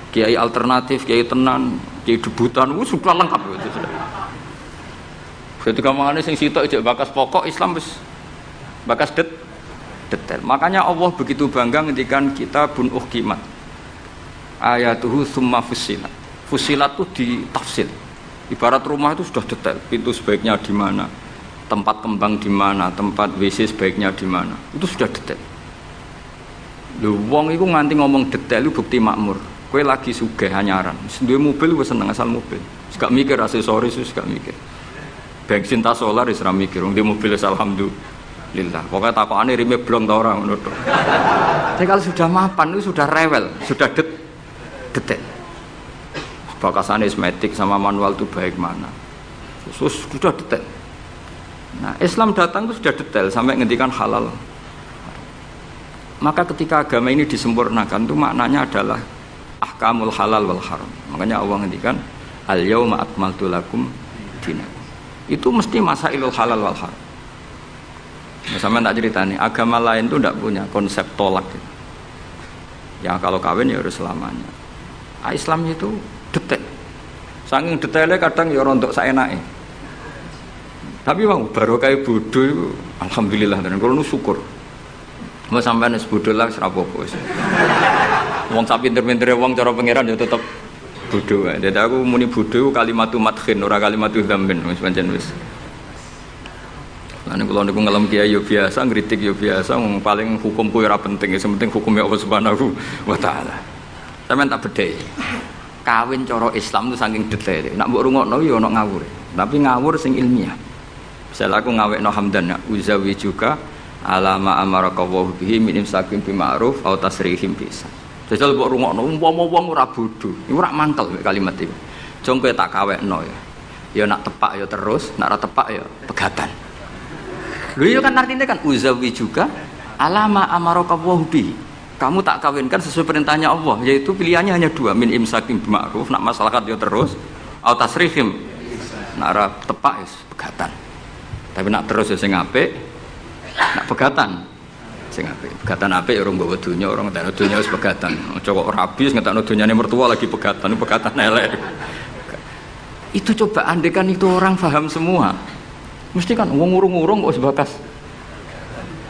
Kiai alternatif, Kiai tenan, Kiai debutan, sudah lengkap itu sudah. Ketika mangane sing sitok cek bakas pokok Islam wis bakas detail. Makanya Allah begitu bangga ngendikan kitabun uhkimat ayatuhu summa fussilat. Fussilat itu ditafsir. Ibarat rumah itu sudah detail, pintu sebaiknya di mana, tempat kembang di mana, tempat WC sebaiknya di mana. Itu sudah detail. Lho wong iku nganti ngomong detail itu bukti makmur. Kowe lagi sugih anyaran. Duwe mobil wis seneng asal mobil. Gak mikir aksesoris wis gak mikir. Bensin ta solar wis ra mikir. Wong di mobil alhamdulillah. Pokoknya takokane rime blong ta ora ngono tok. Jadi kalau sudah mapan itu sudah rewel, sudah detail. Bakasan esmetik sama manual itu baik mana. Sudah detail. Nah, Islam datang itu sudah detail sampai ngendikan halal. Maka ketika agama ini disempurnakan itu maknanya adalah ahkamul halal wal haram. Makanya Allah ngendikan al yauma akmaltu lakum dinakum. Itu mesti masailul halal wal haram. Nah, sama tak ceritanya, agama lain itu tidak punya konsep tolak. Ya kalau kawin ya harus selamanya. Islam itu detail. Saking detailnya kadang ya rontok saenake. Tapi wong baru kayak bodoh itu alhamdulillah dan kalau nu syukur. Mau sampean wis bodoh lah wis ra apa-apa wis. Wong sak pinter-pintere wong cara pangeran ya tetep bodoh wae. Dadi aku muni bodoh kalimatu madkhin ora kalimatu dzammin wis pancen wis. Lan kula niku ngelem kiai yo biasa, ngritik yo biasa, wong paling hukumku ora penting, sing penting hukum Allah Subhanahu wa taala. Sampeyan tak bedhei. Kawin cara Islam itu saking detail. Nak mbok rungokno yo ono ngawur. Tapi ngawur sing ilmiah. Misal aku ngawekno hamdan uzawi juga alama amaraka wa bihi min imsakin bi ma'ruf au tasrihim bisa. Jajal mbok rungokno umpama wong ora bodho, iku ora mangkel kalimat iki. Jong kowe tak kawekno ya. Ya nak tepak ya terus, nak ora tepak ya pegatan. Lho iya kan artinya kan uzawi juga alama amaraka wa bihi. kamu tak kawinkan sesuai perintahnya Allah, yaitu pilihannya hanya dua, min imsakim bima'ruf, nak masyarakat yo terus, au tasrihim, nak ora tepak wis pegatan. Tapi nak terus yo sing apik, nak pegatan. Sing apik. Pegatan apik orang nggawa donya, orang ngentekno donya wis pegatan. Aja kok rabi wis ngentekno donyane mertua lagi pegatan, pegatan elek. Itu coba andekan itu orang paham semua. Mesti kan wong urung-urung kok sebakas.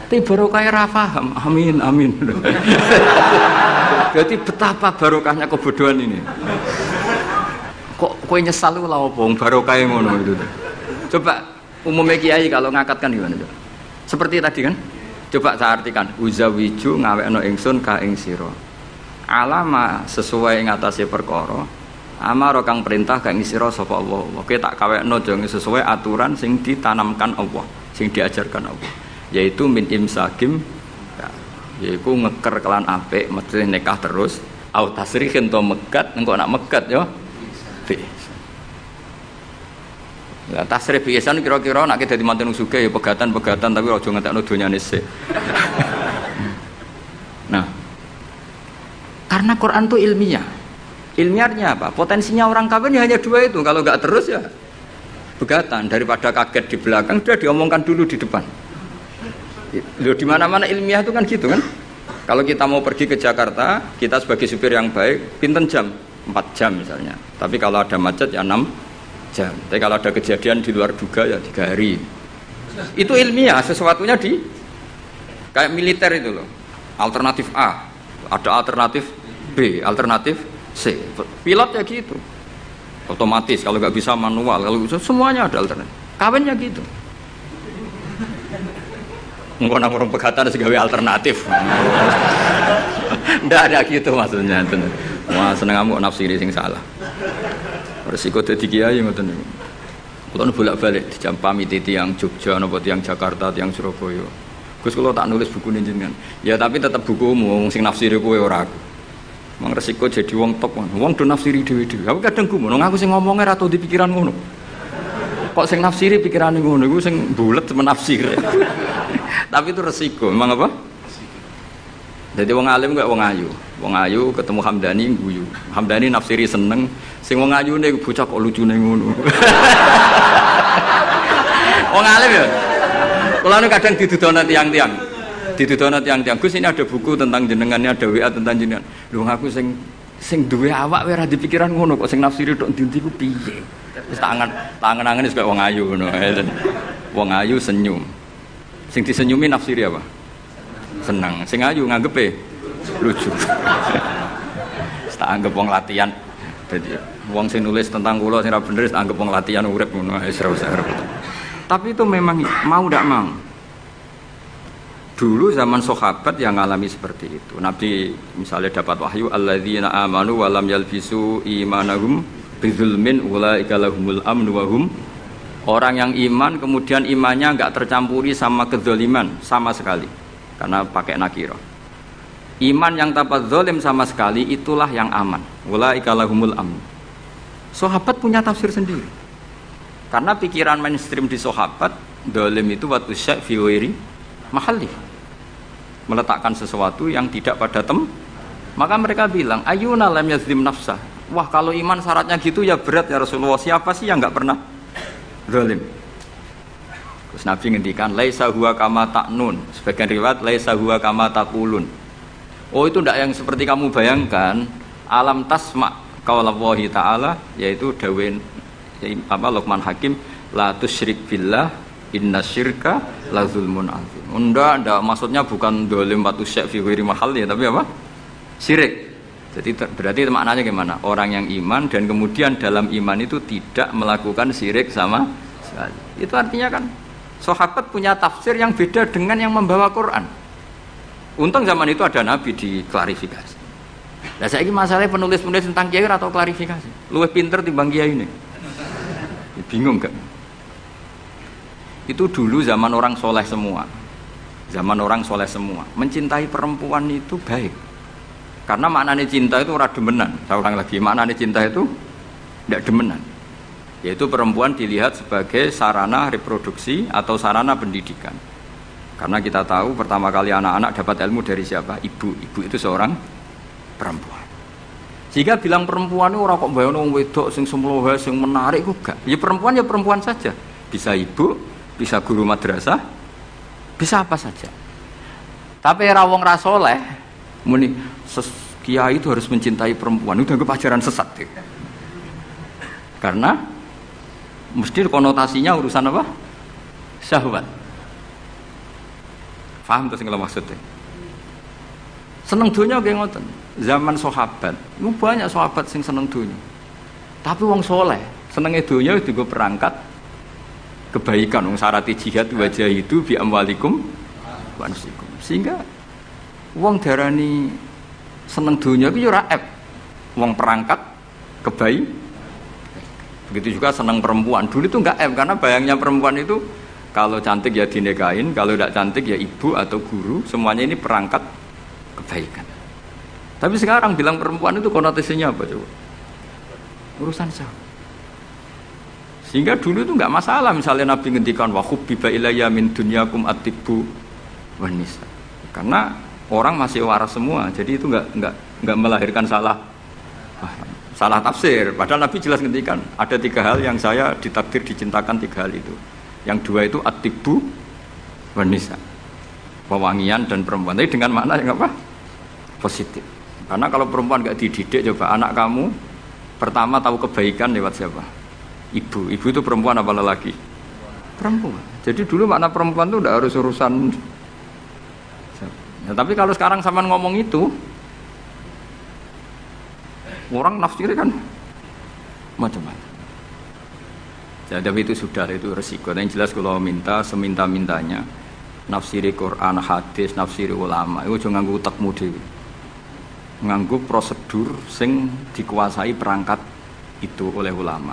Tapi barokah ra paham. Amin, amin. Jadi betapa barokahnya kebodohan ini. Kok kowe nyesal lho apa wong barokah ngono itu. Coba umumnya kiai kalau ngakatkan gimana coba? Seperti tadi kan? Coba saya artikan, uzawiju ngawekno ingsun ka ing sira. Alama sesuai ngatasi perkara. Amaro kang perintah ka ing sira sapa Allah. Oke tak kawekno jeng sesuai aturan sing ditanamkan Allah, sing diajarkan Allah. Yaitu min imsakim, yaitu ngeker kelan apik, mesti nikah terus. Au tasrihin to megat, engko nak megat yo. Ya tasrih biasan kira-kira nek dadi manten sugih ya pegatan-pegatan tapi aja ngentekno donyane sik. Nah. Karena Quran itu ilmiah. Ilmiahnya apa? Potensinya orang kawin ya hanya dua itu. Kalau enggak terus ya pegatan, daripada kaget di belakang sudah diomongkan dulu di depan. Loh di mana-mana ilmiah itu kan gitu kan? Kalau kita mau pergi ke Jakarta, kita sebagai supir yang baik, pinten jam? 4 jam misalnya. Tapi kalau ada macet ya 6 jam. Tapi kalau ada kejadian di luar duga ya 3 hari. Itu ilmiah, sesuatunya di kayak militer itu loh. Alternatif A, ada alternatif B, alternatif C. Pilot ya gitu. Otomatis kalau nggak bisa manual, kalau bisa semuanya ada alternatif. Kawinnya gitu. Engko nang orang pegatan segawe alternatif. Ndak ada gitu maksudnya. Wah, seneng kamu nafsiri sing salah. Resiko dadi kiai ngoten niku. Kula bolak-balik dijampami tiyang Jogja napa tiyang Jakarta, tiyang Surabaya. Gus kula tak nulis buku jenengan. Ya tapi tetep bukumu sing nafsiri kowe ora aku. Mang resiko jadi wong top. Wong do nafsiri dhewe-dhewe. Aku kadang gumun aku sing ngomongke ra tau di pikiran ngono. Kok sing nafsiri pikirane ngono iku sing bulet menafsir. Tapi itu resiko, memang apa? Jadi wong alim gak wong ayu. Wong ayu ketemu Hamdani guyu. Hamdani nafsiri seneng, sing wong ayune bocah kok lucune ngono. Wong alim ya. Kula nu kadang didudono tiyang-tiyang. Didudono tiyang-tiyang. Gus ini ada buku tentang jenengannya, ada WA tentang jenengan. Lho aku sing duwe awak wae ora dipikiran ngono kok sing nafsiri tok ndi-ndi ku piye. Wis tangan-tangan wis kaya wong ayu ngono. Wong ayu senyum. Sing disenyumi nafsiri apa? Senang. Sing ayu nganggepe lucu. Tak anggap wong latihan. Jadi wong sing nulis tentang kula sing ra bener tak anggap wong latihan urip ngono wis ora usah repot. Tapi itu memang mau ndak mau. Dulu zaman sahabat yang ngalami seperti itu. Nabi misalnya dapat wahyu alladzina amanu wa lam yalbisu imanahum bidzulmin ulaika lahumul amnu wa hum. Orang yang iman kemudian imannya enggak tercampuri sama kedzaliman sama sekali. Karena pakai nakirah. Iman yang tanpa zalim sama sekali itulah yang aman. Ulaika lahumul amn. Sahabat punya tafsir sendiri. Karena pikiran mainstream di sahabat, zalim itu wa tusya fi ghairi mahalli. Meletakkan sesuatu yang tidak pada maka mereka bilang ayuna lam yazlim nafsah. Wah kalau iman syaratnya gitu ya berat ya Rasulullah. Siapa sih yang enggak pernah zalim? Terus Nabi ngendikan laisa huwa kama ta'nun. Sebagian riwayat laisa huwa kama taqulun. Oh itu tidak yang seperti kamu bayangkan. Alam tasma qaulallahi ta'ala, yaitu dawuh Luqman Hakim, la tusyrik billah innasyirka la zulmun azim. Ndak maksudnya bukan zalim wa tusyak fi ghairi mahalli, tapi apa? Syirik. Jadi berarti maknanya gimana? Orang yang iman dan kemudian dalam iman itu tidak melakukan syirik sama sekali. Itu artinya kan sahabat punya tafsir yang beda dengan yang membawa Quran. Untung zaman itu ada Nabi diklarifikasi. Nah saya ini masalahnya penulis-penulis tentang kiai atau klarifikasi. Luwih pinter timbang kiai ini. Bingung kan? Itu dulu zaman orang soleh semua. Zaman orang soleh semua. Mencintai perempuan itu baik. Karena maknanya cinta itu ora demenan. Saya ulang lagi, maknanya cinta itu tidak demenan. Yaitu perempuan dilihat sebagai sarana reproduksi atau sarana pendidikan. Karena kita tahu pertama kali anak-anak dapat ilmu dari siapa? Ibu. Ibu itu seorang perempuan. Jika bilang perempuan itu orang kok bayang wong wedok sing semlohe sing menarik kok gak. Ya perempuan saja. Bisa ibu, bisa guru madrasah, bisa apa saja. Tapi era wong ra saleh muni kiai itu harus mencintai perempuan. Itu dianggap ajaran sesat. Karena mesti konotasinya urusan apa? Syahwat. Paham tuh sing kula maksudnya? Seneng dunia kayak ngoten. Zaman sahabat, itu banyak sahabat sing seneng dunia. Tapi wong soleh, senengnya dunia itu juga perangkat kebaikan. Wong syarati jihad wajah itu bi amwalikum wa anfusikum. Sehingga wong darani seneng dunia itu ora aib. Wong perangkat kebaikan. Begitu juga seneng perempuan. Dulu itu enggak aib karena bayangnya perempuan itu kalau cantik ya dinikahin, kalau tidak cantik ya ibu atau guru, semuanya ini perangkat kebaikan. Tapi sekarang bilang perempuan itu konotasinya apa coba? Urusan syahwat. Sehingga dulu itu enggak masalah misalnya Nabi ngendikan wa hubbiba ilayya min dunyakum at-tibbu wan nisa. Karena orang masih waras semua, jadi itu enggak melahirkan salah tafsir. Padahal Nabi jelas ngendikan ada 3 hal yang saya ditakdir dicintakan 3 hal itu. Yang 2 itu at-tibbu wan nisa. Pewangian dan perempuan. Tapi dengan makna yang apa? Positif. Karena kalau perempuan nggak dididik, coba anak kamu pertama tahu kebaikan lewat siapa? Ibu. Ibu itu perempuan apa lelaki? Perempuan. Jadi dulu makna perempuan itu udah harus urusan. Ya, tapi kalau sekarang sama ngomong itu, orang nafsirnya kan macam-macam. Ya, tapi itu sudah itu resiko. Yang jelas kalau minta seminta-mintanya nafsiri Quran, hadis, nafsiri ulama, itu jangan nganggo utekmu dhewe. Nganggo prosedur sing dikuasai perangkat itu oleh ulama.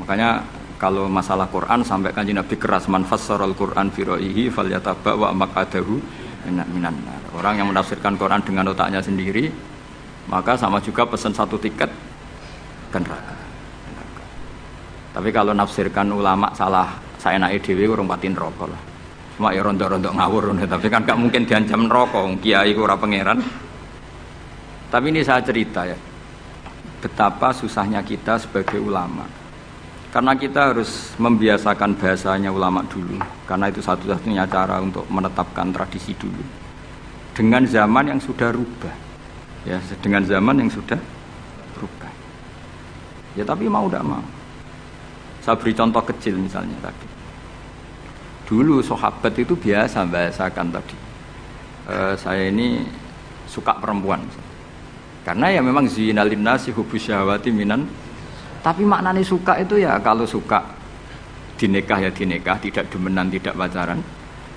Makanya kalau masalah Quran sampai Kanjeng Nabi keras man fassaral Quran fi ra'yihi falyataba wa maqadahu minan nar. Orang yang menafsirkan Quran dengan otaknya sendiri maka sama juga pesan 1 tiket ke neraka. Tapi kalau nafsirkan ulama salah saenake dhewe urung pati neraka lah. Cuma ya rontok-rontok ngawur, tapi kan gak mungkin diancam neraka, kiai ora pangeran. Tapi ini saya cerita ya, betapa susahnya kita sebagai ulama. Karena kita harus membiasakan bahasanya ulama dulu, karena itu satu-satunya cara untuk menetapkan tradisi dulu. Dengan zaman yang sudah rubah, ya, dengan zaman yang sudah rubah. Ya tapi mau tidak mau. Saya beri contoh kecil misalnya tadi. Dulu sahabat itu biasa bahasakan tadi. Saya ini suka perempuan. Karena ya memang zinalin nasi hubus syahwati minan. Tapi maknanya suka itu ya kalau suka dinikah ya dinikah, tidak demenan, tidak pacaran.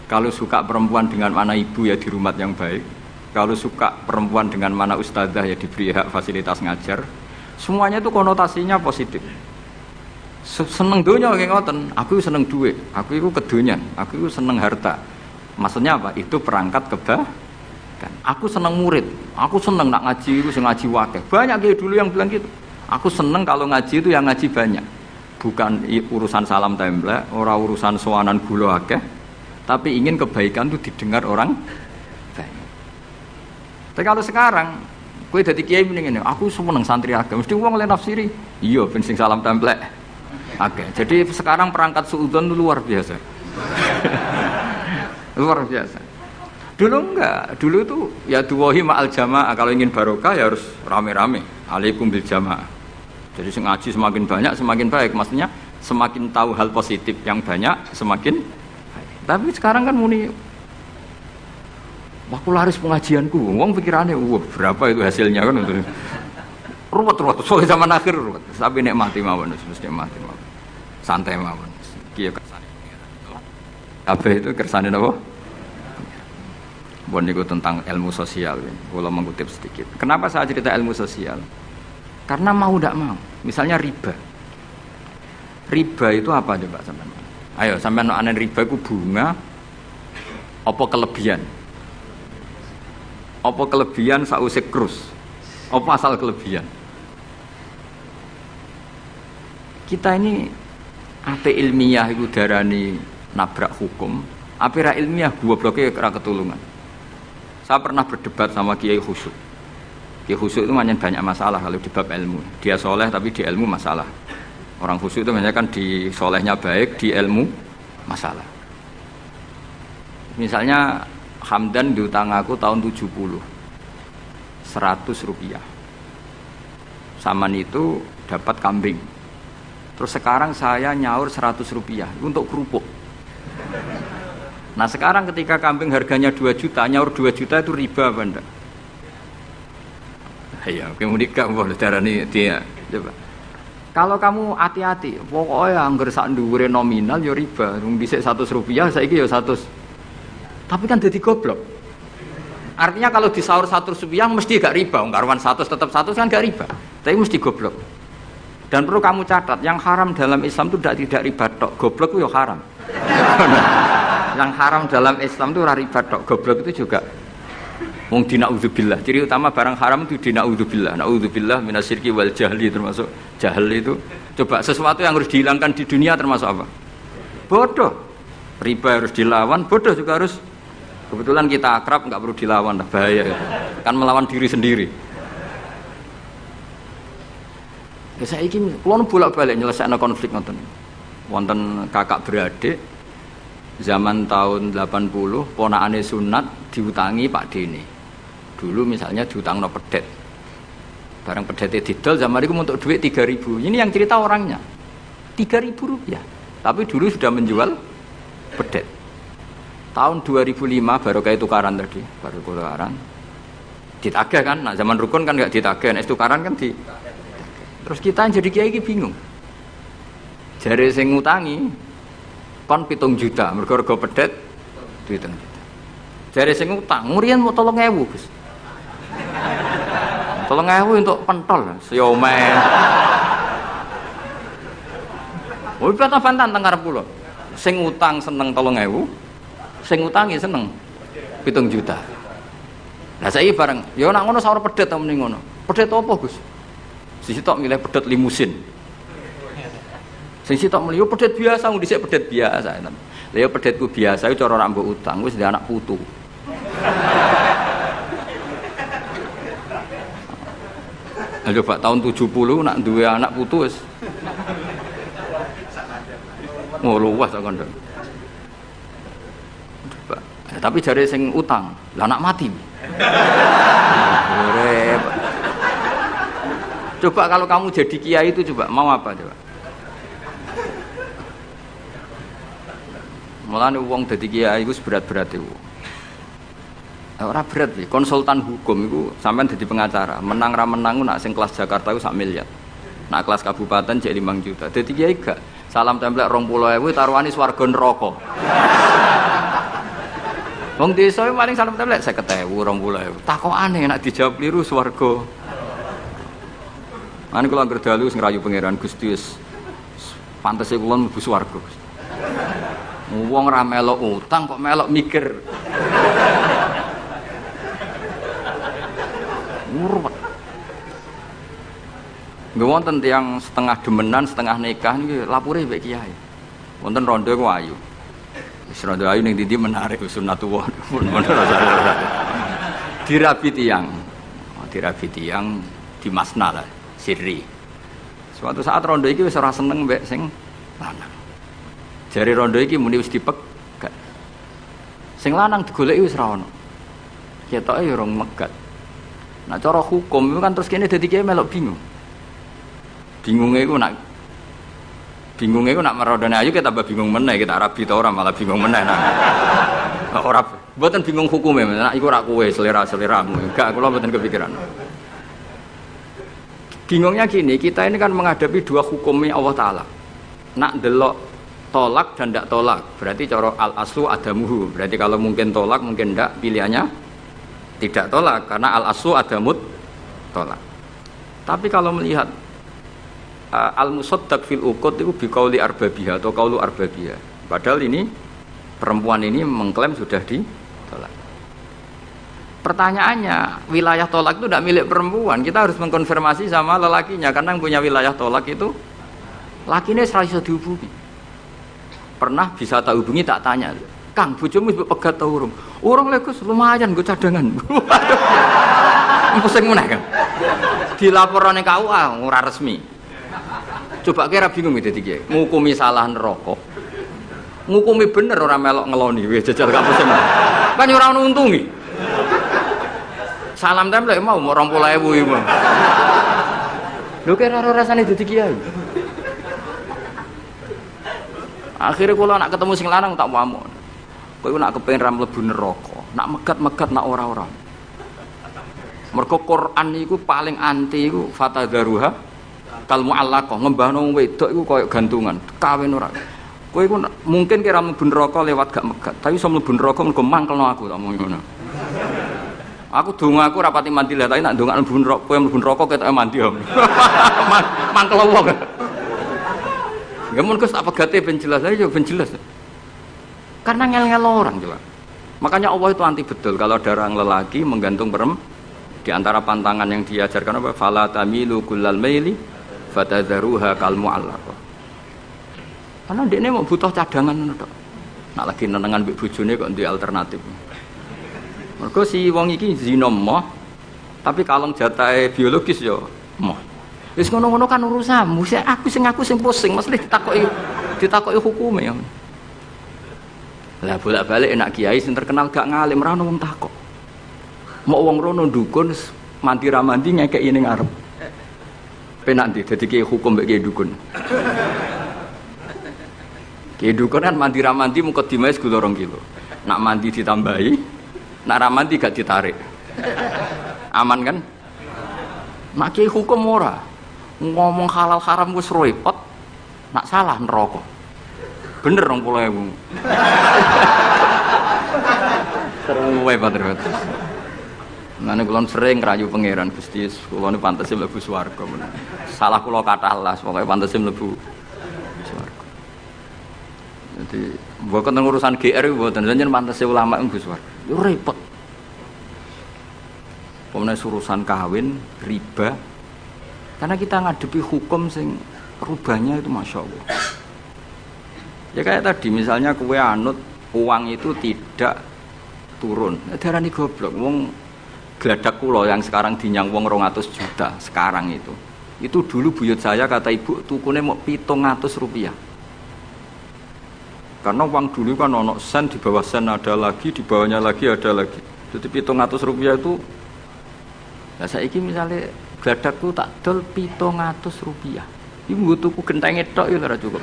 Kalau suka perempuan dengan mana ibu ya di rumah yang baik. Kalau suka perempuan dengan mana ustadzah ya diberi hak fasilitas ngajar. Semuanya itu konotasinya positif. Seneng dunia kayak ngoten, aku seneng duit, aku itu kedonyan, aku itu seneng harta. Maksudnya apa? Itu perangkat kebaikan. Aku seneng murid, aku seneng nak ngaji itu ngaji wakeh. Banyak kayak dulu yang bilang gitu. Aku seneng kalau ngaji itu yang ngaji banyak. Bukan urusan salam templek, orang urusan sowanan gula akeh, tapi ingin kebaikan itu didengar orang banyak. Tapi kalau sekarang, kowe dadi kiai mending ngene, aku seneng santri akeh, mesti wong le nafsiri. Iya, ben sing salam templek. Oke, jadi sekarang perangkat suudzon itu luar biasa. Luar biasa. Dulu enggak, dulu itu ya duwahi ma'al jamaah, kalau ingin barokah ya harus rame-rame. Alaikum bil jamaah. Jadi ngaji semakin banyak semakin baik, maksudnya semakin tahu hal positif yang banyak semakin baik. Tapi sekarang kan muni aku laris pengajianku, wong pikirannya wah berapa itu hasilnya kan untuk ruwet soalnya zaman akhir ruwet. Tapi nikmati mawon, mesti nikmati mawon. Santai mawon. Kiye kersane. Kabeh itu kersane napa? Bon niku tentang ilmu sosial. Kalau mengutip sedikit. Kenapa saya cerita ilmu sosial? Karena mau tidak mau. Misalnya riba. Riba itu apa coba sampean? Ayo sampean ana riba itu bunga apa kelebihan? Apa kelebihan sausé krus? Apa asal kelebihan? Kita ini ape ilmiah itu darani nabrak hukum, Apa ra ilmiah gobloknya ra ketulungan. Saya pernah berdebat sama Kiai Khusyuk. Kiai Khusyuk itu banyak masalah kalau di bab ilmu. Dia soleh tapi di ilmu masalah. Orang khusyuk itu banyak kan di solehnya baik, di ilmu masalah. Misalnya Hamdan diutang aku tahun 70 100 rupiah. Saman itu dapat kambing. Terus sekarang saya nyaur 100 rupiah untuk kerupuk. Nah sekarang ketika kambing harganya 2 juta, nyaur 2 juta itu riba apa enggak? Ya, kemudian kamu darani dia. Coba. Kalau kamu hati-hati, pokoknya anggar sak dhuwure nominal ya riba. Wong dhisik 100 rupiah, saiki ya 100. Tapi kan jadi goblok. Artinya kalau disaur 100 rupiah mesti gak riba. Karuan 100 tetap 100 kan gak riba. Tapi mesti goblok. Dan perlu kamu catat, yang haram dalam Islam itu tidak riba tok. Goblok itu ya haram. Yang haram dalam Islam itu riba tok, goblok itu juga wong dina'udzubillah. Ciri utama barang haram itu dina'udzubillah. Na'udzubillah minasyirki wal jahli, termasuk jahil itu. Coba sesuatu yang harus dihilangkan di dunia termasuk apa? Bodoh. Riba harus dilawan, bodoh juga harus. Kebetulan kita akrab enggak perlu dilawan, bahaya. Kan melawan diri sendiri. Ya saiki kula bolak-balik nyelesaikno konflik ngoten. Wonten kakak beradik zaman tahun 80 ponakane sunat diutangi Pak Dene. Dulu misalnya diutangno pedet. Barang pedete didol zaman itu untuk duit 3.000. Ini yang cerita orangnya. 3.000 rupiah. Tapi dulu sudah menjual pedet. Tahun 2005 baru kayak tukaran tadi, baru tukaran. Ditagih kan, nah zaman rukun kan enggak ditagih, nek tukaran kan di. Terus kita jadi kiai iki bingung. Jare sing ngutangi kon 7 juta, mergo pedet duit 7 juta. Jare sing utang, murian mau 3.000, Gus. 3.000 untuk pentol, siomen. Oh, bantah-bantahan teng arep kula. Sing utang seneng 3.000, sing utangi seneng 7 juta. Lah saiki bareng, ya nak ngono sawur pedet ta mending ngono. Pedet apa, Gus? Sisi tok milih pedet limusin. Sing sitok melihat pedet biasa, wong dhisik pedet biasa. Lah ya pedetku biasa iku cara rak mbok utang wis ndek anak putu. Lah coba tahun 70 nak duwe anak putu wis. Oh luwes kok kandha. Coba. Tapi jare sing utang, lah anak mati. Repot. Coba kalau kamu jadi kiai itu coba mau apa coba? Mulane wong dadi kiai iku berat-berat iku. Ora berat iki, konsultan hukum iku sampean dadi pengacara, menang ra menang nak sing kelas Jakarta iku 1 miliar. Nak kelas kabupaten jek 5 juta. Dadi kiai gak salam templek 20.000 taruhane swarga neraka. Wong desa paling salam templek 50.000 20.000. Takokane nek dijawab kliru swarga. Mane kula anggere dalu sing ngrayu pangeran Gusti wis pantese kula mlebu swarga. Wong ra melok utang kok melok mikir. Urut. Nggih wonten tiyang setengah demenan, setengah nikah niki lapure mbek kiai. Wonten rondo ku ayu. Wis rondo ayu ning ndi menarik sunatullah. Dirabi tiyang. Dirabi tiyang di Masna lah, sirri. Suatu saat rondo iki wis ora seneng mbek sing lanang. Jari rondo iki muni wis dipegat. Sing lanang digoleki wis ra ono. Ketoke ya rong megat. Nah cara hukum itu kan terus kene dadi kiai melok bingung. Bingunge iku nak merondone ayu kita tambah bingung meneh, kita rabi ta ora malah bingung meneh. Nah, ora mboten bingung hukume, nak iku ora kowe selera-seleramu. Enggak, kula mboten kepikiran. Bingungnya gini, kita ini kan menghadapi dua hukumnya Allah Ta'ala. Nak delok tolak dan tidak tolak, berarti cara al-aslu adamuhu. Berarti kalau mungkin tolak, mungkin tidak, pilihannya tidak tolak. Karena al-aslu adamut tolak. Tapi kalau melihat al-musaddaq fil uqud itu biqauli arbabiha atau qaulu arbabiha. Padahal ini, perempuan ini mengklaim sudah ditolak. Pertanyaannya, wilayah tolak itu tidak milik perempuan. Kita harus mengkonfirmasi sama lelakinya, karena yang punya wilayah tolak itu lakinya serasa dihubungi. Pernah bisa tak hubungi, tak tanya. Kang, bojomu wis pegat ta urung? Urung lek Gus, lumayan nggo cadangan. Pusing meneh kan. Dilaporane KUA ora resmi. Coba kira bingung dadi kiai. Ngukumi salah neraka. Ngukumi bener ora melok ngeloni wis jajal gak pusing. Kan ora ono untungi. Salam tempel mau 20.000 iki, Bang. Lho kira ora rasane dadi kiai. Akhirnya kalau nak ketemu sing lanang tak wamuk. Kowe nak kepengin ra mlebu neraka, nak megat-megat nak ora-ora. Mergo Quran niku paling anti iku fatadzaruha kal mu'allaqah, ngembahno wedok iku koyo gantungan, kawin ora. Kowe iku mungkin kira mlebu neraka lewat gak megat, tapi iso mlebu neraka mergo mangkelno aku tak mung ngono. Aku dongaku rapati mandi lah, tapi nak ndongak mlebu neraka, kowe mlebu neraka ketoke mandi. Mangkel wong. Ya mun Gus tak pegate ben jelas aja ben jelas. Karena ngel-ngel orang coba. Makanya Allah itu anti betul kalau ada orang lelaki menggantung di antara pantangan yang diajarkan apa? Fala tamilu kullal maili fatadzaruha kal mu'allaqah. Karena dekne mau butuh cadangan ngono tok. Nak lagi nenengan mbek bojone kok duwe alternatif. Mergo si wong iki zina moh, tapi kalong jatahe biologis ya moh. Wis ngono-ngono kan urusanmu, aku sing pusing, mesti ditakoki hukume ya. Lah bolak-balik enak kiai sing terkenal gak ngalim ra ono wong takok. Mau wong rono dukun mandi ra mandi ngekeki ning arep. Penak ndi dadi kiai hukum mbek kiai dukun. Kiai dukun kan mandi ra mandi mukadimah gula 2 kilo. Nak mandi ditambahi, nak ra mandi gak ditarik. Aman kan? Nak kiai hukum ora. Ngomong halal haram wis repot. Nak salah neraka. Bener 20.000. Seru wae Pak. Nah, kula sering ngrayu pangeran Gusti, kula niku pantese mlebu swarga. Salah kula kathah las, pokoke pantese mlebu swarga. Jadi, mboten urusan GR mboten, jenengan pantese ulama mlebu swarga. Yo repot. Pemene urusan kawin, riba. Karena kita ngadepi hukum sing rubahnya itu Masya Allah. Ya kayak tadi misalnya kue anut uang itu tidak turun. Darani goblok. Wong gladak kula yang sekarang dinyang wong 200 juta sekarang itu. Itu dulu buyut saya kata ibu tukune mau 700 rupiah. Karena uang dulu kan ono sen, di bawah sen ada lagi, di bawahnya lagi ada lagi. Jadi 700 rupiah itu. Nah saiki misalnya gladakku tak dol 700 rupiah. Ibu tuku gentenge tok ya ora cukup.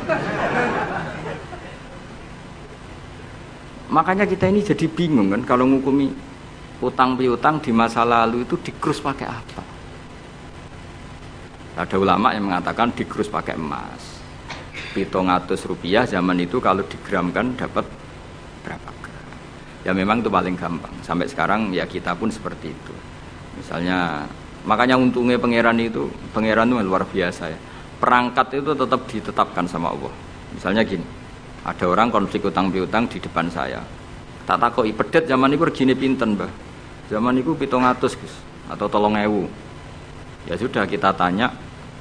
Makanya kita ini jadi bingung kan kalau ngukumi utang piutang di masa lalu itu dikrus pakai apa? Ada ulama yang mengatakan dikrus pakai emas. 700 rupiah zaman itu kalau digramkan dapat berapa gram? Ya memang itu paling gampang. Sampai sekarang ya kita pun seperti itu. Misalnya makanya untungnya pangeran itu luar biasa ya. Perangkat itu tetap ditetapkan sama Allah. Misalnya gini. Ada orang konflik utang piutang di depan saya. Tak takoki pedet zaman itu regine pinten, Mbah? Zaman itu 700, Gus, atau 3.000. Ya sudah kita tanya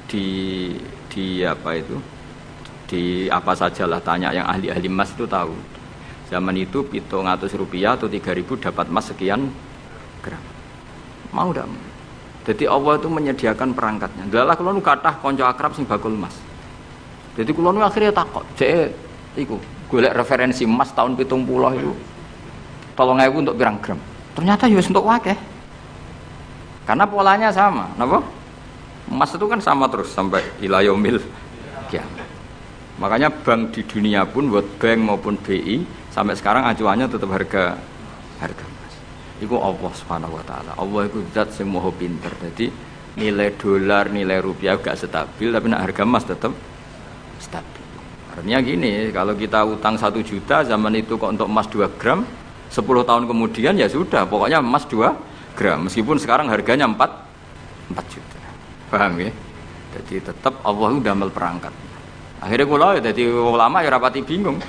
di apa itu? Di apa sajalah tanya yang ahli-ahli emas itu tahu. Zaman itu 700 rupiah atau 3.000 dapat emas sekian gram. Mau ndak? Jadi Allah itu menyediakan perangkatnya. Dalah kula nu kathah kanca akrab sing bakul emas. Jadi kula nu akhirnya takok, "Cek iku golek referensi emas tahun 70 itu 3.000 untuk pirang gram." Ternyata ya untuk wakeh. Karena polanya sama, napa? Emas itu kan sama terus sampai ila yaumil kiamat. Makanya bank di dunia pun, World Bank maupun BI sampai sekarang acuannya tetap harga emas. Iku Allah Subhanahu wa taala. Allah iku zat sing maha pinter. Jadi nilai dolar, nilai rupiah gak stabil tapi nak harga emas tetap stabil. Artinya gini, kalau kita utang 1 juta zaman itu kok untuk emas 2 gram 10 tahun kemudian ya sudah, pokoknya emas 2 gram meskipun sekarang harganya 4 juta. Paham ya? Jadi tetap Allah udah mel perangkat. Akhirnya kula ya dadi ulama ya rapati bingung.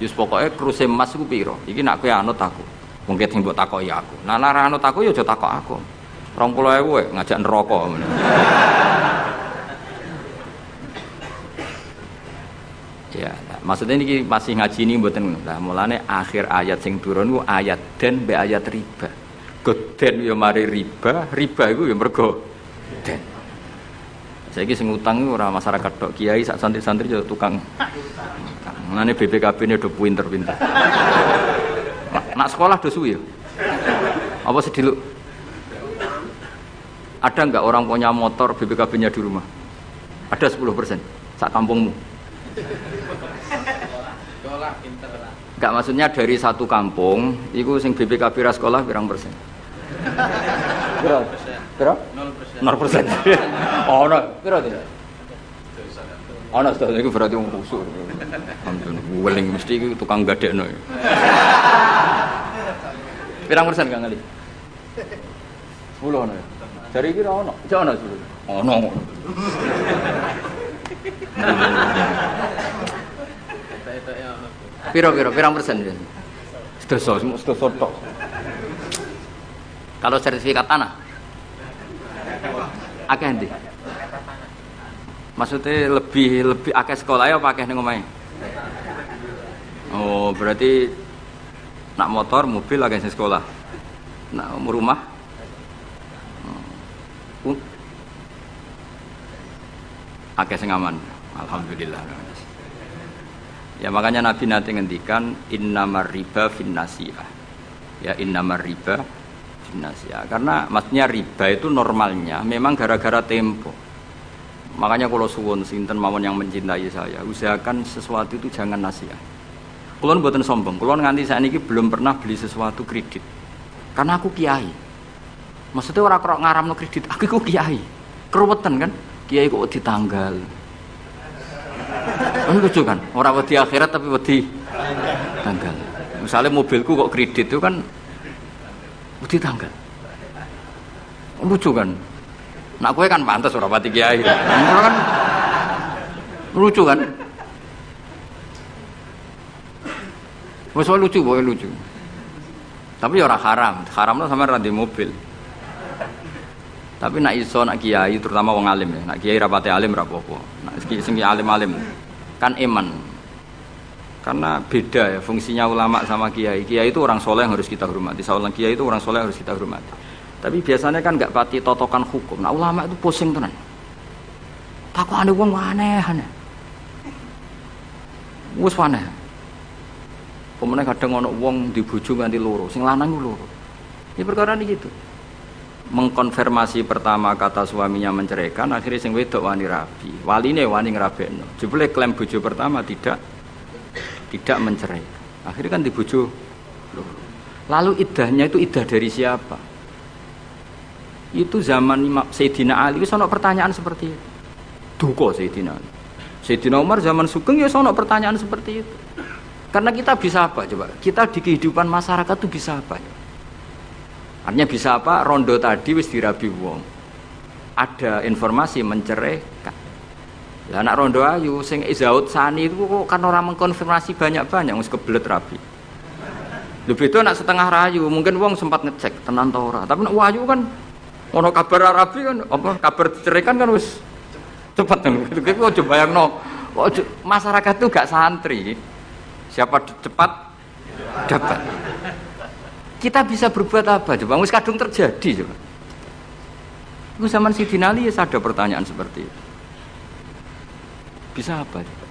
Yus pokoknya kruse emas ku piro? Iki nak kowe anut aku. Mungkin sing mbok takoki aku. Nah nek anut aku ya aja takok aku. 20.000 ngajak neraka ngono. Ya, Maksudnya ini masih ngaji ini mboten. Lah mulane akhir ayat sing turun ku ayat den be ayat riba. Goden ya mari riba, riba iku ya mergo den. Saiki sing utang iku ora masyarakat tok, kiai sak santri-santri yo tukang. Mulane BPKB-ne do pinter-pinter. Nak sekolah do suwi ya. Apa sedih lu? Ada enggak orang punya motor BPKB-nya di rumah? Ada 10% sak kampungmu. Enggak, maksudnya dari satu kampung itu sing BPKB ra sekolah pirang persen? Pira? 0%. 0%. Oh, no. Pira itu? Ana sedaya iku berarti wong kusuk. Alhamdulillah, weling mesti iku tukang gadekno. Pirang persen Kang Ali? 10 ana. Dari iki ora ono. Jek ono 10. Ono. Pirang persen ya? Sedasa tok. Kalau sertifikat tanah akeh ndi? Maksudnya lebih akeh sekolah ya apa akeh ning omahe? Oh, berarti nak motor, mobil akeh sing sekolah. Nak rumah akeh sing aman. Alhamdulillah. Ya makanya Nabi nanti ngendikan innamar riba finnasiyah. Ya innamar riba finnasiyah. Karena maksudnya riba itu normalnya memang gara-gara tempo. Makanya kalau suwun sinten mawon yang mencintai saya, usahakan sesuatu itu jangan nasihat. Kulon mboten sombong, kulon nganti sakniki belum pernah beli sesuatu kredit. Karena aku kiai. Maksudnya orang kok ngaramno kredit, aku kiai. Keruwetan kan? Kiai kok ditanggal. Kan lucu kan? Orang wedi akhirat tapi wedi tanggal. Misalnya mobilku kok kredit itu kan wedi tanggal. Lucu kan? Nak kowe kan pantes ora pati kiai. Ora kan lucu kan? Wes lucu, boy lucu. Tapi ora haram. Haramno sampean ra di mobil. Tapi nak iso nak kiai terutama wong alim ya. Nak kiai rapate alim ra apa-apa. Nak sing alim-alim kan iman. Karena beda ya fungsinya ulama sama kiai. Kiai itu orang soleh yang harus kita hormati. Seorang kiai itu orang soleh yang harus kita hormati. Tapi biasanya kan enggak pati totokan hukum. Nah ulama itu pusing tenan. Takokane wong aneh-aneh. Wis aneh. Pemene kadang ana wong dibojo nganti loro, sing lanang ku loro. Ya perkara iki gitu. Mengkonfirmasi pertama kata suaminya menceraikan, akhirnya sing wedok wani rabi. Waline wani ngrabekno. Jebule klaim bojo pertama tidak mencerai. Akhirnya kan dibojo loro. Lalu iddahnya itu iddah dari siapa? Itu zaman Sayyidina Ali wis ana pertanyaan seperti itu. Duka Sayyidina Ali. Sayyidina Umar zaman Sugeng ya ana pertanyaan seperti itu. Karena kita bisa apa coba? Kita di kehidupan masyarakat itu bisa apa? Artinya bisa apa? Rondo tadi wis dirabi wong. Ada informasi menceraikan. Lah anak rondo ayu sing Izaud Sani itu kok kan orang mengkonfirmasi banyak-banyak wis kebelet rabi. Lho beda nak setengah rayu, mungkin wong sempat ngecek tenan ta ora. Tapi nek wayu kan ono kabar rabi kan apa kabar diceraikan kan wis cepet kan. Iki kok bayangno. Masyarakat itu gak santri. Siapa cepat dapat. Kita bisa berbuat apa coba? Wis kadung terjadi coba. Itu zaman Sidin Ali ya ada pertanyaan seperti itu. Bisa apa coba?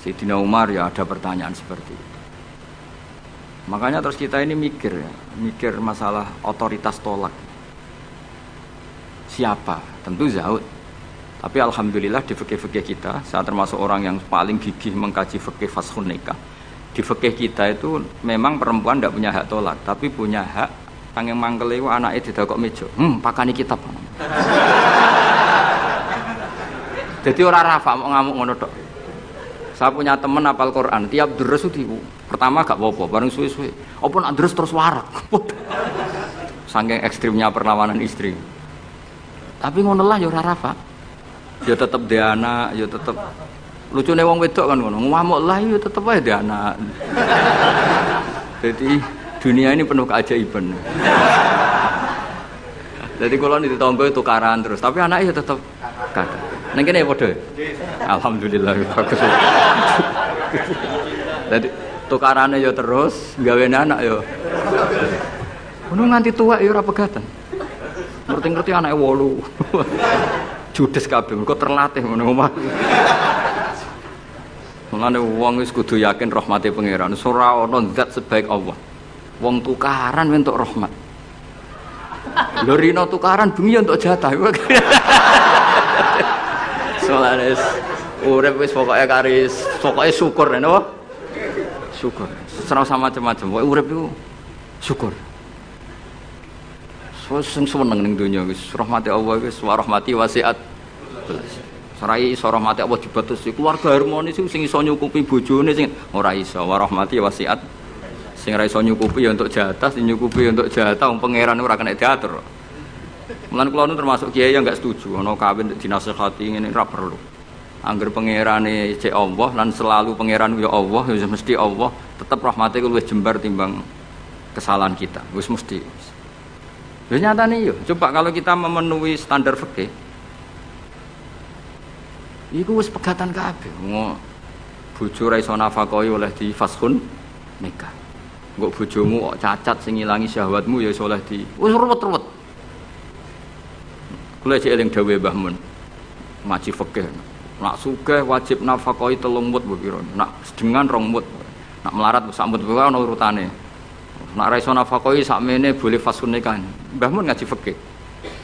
Sayyidina Umar ya ada pertanyaan seperti itu. Makanya terus kita ini mikir masalah otoritas tolak. Siapa? Tentu Zaud. Tapi alhamdulillah di fikih-fikih kita, saya termasuk orang yang paling gigih mengkaji fikih fashun nikah. Di fikih kita itu memang perempuan tidak punya hak tolak, tapi punya hak tanging mangkele anake didakok meja. Pakani kitab. Jadi orang rafa mau ngamuk ngono tok. Saya punya teman hafal Quran, tiap deres itu pertama gak apa-apa, bareng suwe-suwe. Apa nak deres terus warak. Saking ekstrimnya perlawanan istri. Tapi ngono lah ya ora rafa. Ya tetep dhe anak, ya tetep lucune wong wedok kan ngono. Ngamuk lah ya tetep ae dhe anak. Jadi dunia ini penuh keajaiban. Jadi kalau di tonggo itu tukaran terus, tapi anaknya ya tetep kadang. Neng kene padha. Alhamdulillah bagus. Dadi tukarane ya terus, gawe anak ya. Ngono nganti tuwa ya ora pegatan. Ngerti-ngerti anake 8. Judes kabeh mergo terlatih ngono omah. Mulane wong wis kudu yakin rahmate pangeran. Ora ana zat sebaik Allah. Wong tukaran entuk rahmat. Lho rino tukaran bengi entuk jatah. Soalnya urip wis pokoke karis, pokoke syukur napa? Syukur. Ora usah macam-macam. Pokoke urip iku syukur. Sing seneng ning donya wis rahmati Allah wis wa rahmati wasiat. Sarai iso rahmati Allah dibatus keluarga harmonis sing iso nyukupi bojone sing ora iso wa rahmati wasiat. Sing ora iso nyukupi ya untuk jatah, sing nyukupi untuk jatah wong pangeran ora kena diatur. Mulane kula nu termasuk kiai yang enggak setuju ana kawin dinasehati ngene ora perlu. Angger pangerane cek Allah lan selalu pangeran ya Allah ya mesti Allah, tetep rahmate ku luwih jembar timbang kesalahan kita. Wis mesti. Ya nyatane yo, coba kalau kita memenuhi standar fikih. Iku wis pegatan kabeh. Bojo ra iso nafakahi oleh di fashun nikah. Engko bojomu kok cacat sing ngilangi syahwatmu ya iso oleh di wis ruwet-ruwet. Kula cek eling dawuhe Mbah Mun. Ngaji fikih. Nak sugih wajib nafakahi 3 mut mbok pira. Nak sedengan 2 mut. Nak melarat sak mut wae ana urutane. Nak ra iso nafakahi sakmene boleh fashun nikah. Mbah Mun ngaji fikih.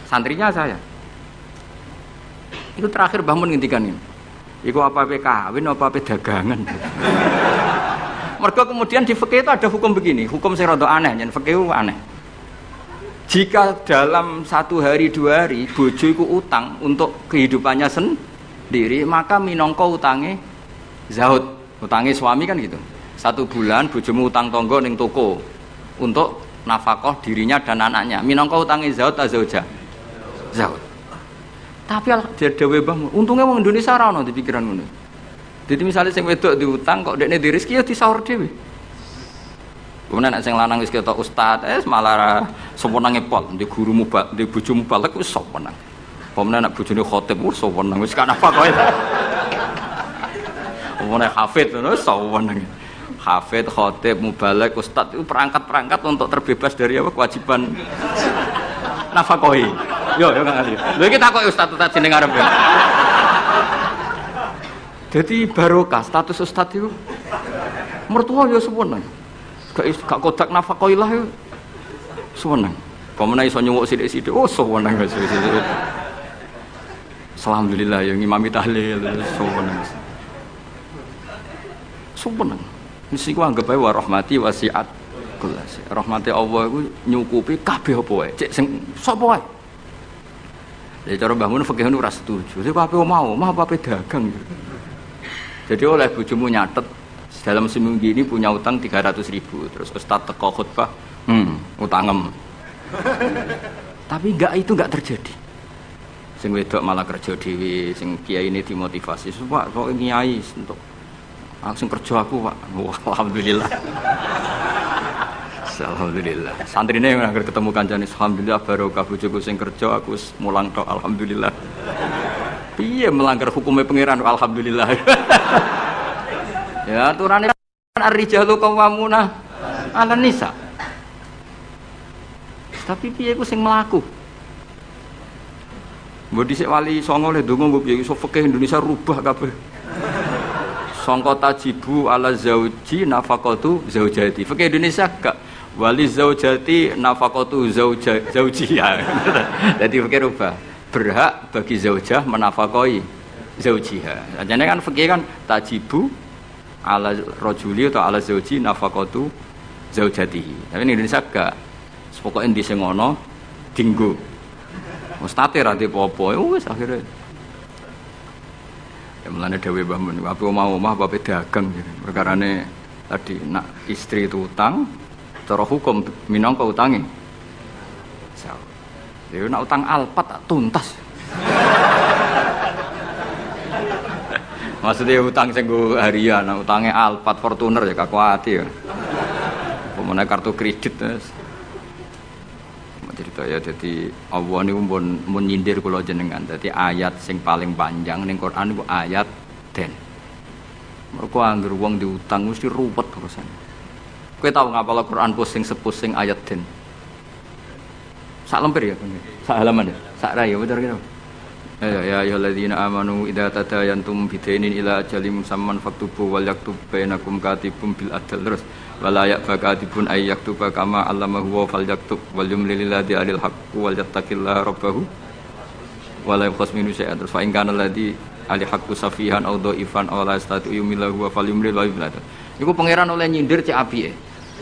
Santrinya saya. Itu terakhir Mbah Mun ngendikan ini. Iku apa-apa kawin apa-apa dagangan. Mergo kemudian di fikih itu ada hukum begini, hukum sing rada aneh, yen fikih aneh. Jika dalam 1 hari 2 hari bojo iku utang untuk kehidupannya sendiri, maka minangka utange zaud. Utange suami kan gitu. 1 bulan bojomu utang tangga ning toko untuk nafkah dirinya dan anaknya. Minangka utange zaud ta zauja? Zaud. Tapi dhewe Mbah, untunge wong Indonesia ora ono di pikiran ngono. Jadi misalnya sing wedok diutang kok dekne di rezeki ya disaur dhewe. Kemudian nek sing lanang wis ketok ustaz, malah sewenenge pol, di guru mubal, di bojo mubalek wis sewenang. Kemudian nek bojone khotib wis sewenang, wis kan apa kowe. Kemudian hafid ngono sewenang. Hafid, khotib, mubalek, ustaz itu perangkat-perangkat untuk terbebas dari apa kewajiban nafkahi. Yo Kang Ali. Lha iki takoki ustaz-ustaz jeneng arep. Jadi barokah status ustaz itu mertua ya sewenang. Gak kodak nafkahi lah ya sewenang. Pemene iso nyuwuk sithik-sithik. Oh sewenang wis. Alhamdulillah ya ngimami tahlil sewenang. Sewenang. Mesti ku anggap ae wa rahmati wasiat kulas. Rahmati Allah iku nyukupi kabeh apa wae. Cek sing sapa wae. Jadi cara Mbah Mun fikih ora setuju. Sing apa mau apa dagang. Jadi oleh bojomu nyatet dalam seminggu ini punya utang 300.000. Terus ustaz teko khutbah, utangem. Tapi itu enggak terjadi. Sing wedok malah kerja dhewe, sing kiai ini dimotivasi. Pak, kok kiai untuk langsung kerja aku, Pak. Wah, alhamdulillah. Alhamdulillah. Santrine yang akhir ketemu kancane, alhamdulillah barokah bojoku sing kerja aku mulang tok, alhamdulillah. Piye melanggar hukumnya pangeran, alhamdulillah. Ya aturane kan ar-rijalu qawwamuna 'alan nisa. Tapi piye ku sing mlaku? Mbok dhisik wali songo le ndonga mbok piye iso fikih Indonesia rubah kabeh. Sangka tajibu ala zauji nafaqatu zaujati. Fikih Indonesia gak wali zaujati nafaqatu zaujiha. Dadi fikih rubah. Berhak bagi zaujah menafkahi zaujiha. Jane kan fikih kan tajibu ala rajuli atau ala zauji nafaqatu zaujatihi. Tapi in Indonesia gak pokoke endi sing ana dinggo. Mustate ra apa-apa wis akhire. Ya mulane dawuh Mbah Mun, apa mau omah apa dagang gitu. Perkarane tadi nak istri itu utang cara hukum minangka utange. Ya nak utang alpat tak tuntas. Maksudnya utang sing go harian, utangnya Alphard Fortuner ya gak kuat ya. Pemene kartu kredit terus. Jadi cerita ya. Jadi Allah niku mun nyindir kula jenengan. Dadi ayat sing paling panjang ning Quran niku ayat den. Mergo anggere wong diutang mesti ruwet urusan. Kowe tau ngapal Quran pusing sepusing ayat den. Sak lemper ya, sak halaman ya, sak rai ya bener kira. Ya ayyuhalladzina amanu idza tadayantum bidainin ila ajalin musamman faktubu wal yaktub bainakum katibun bil adl terus wala ya'fakatibun ay yaktuba kama allamahu wa fal yaktub wal yumlil ladzi alil haqqu wal yattaqillaha rabbahu wala yakhas minu syai'an terus fa in kana ladzi ali haqqu safihan aw dhaifan aw la yastati yumillahu wa fal yumlil wa yumlil. Iku pangeran oleh nyindir cek apike.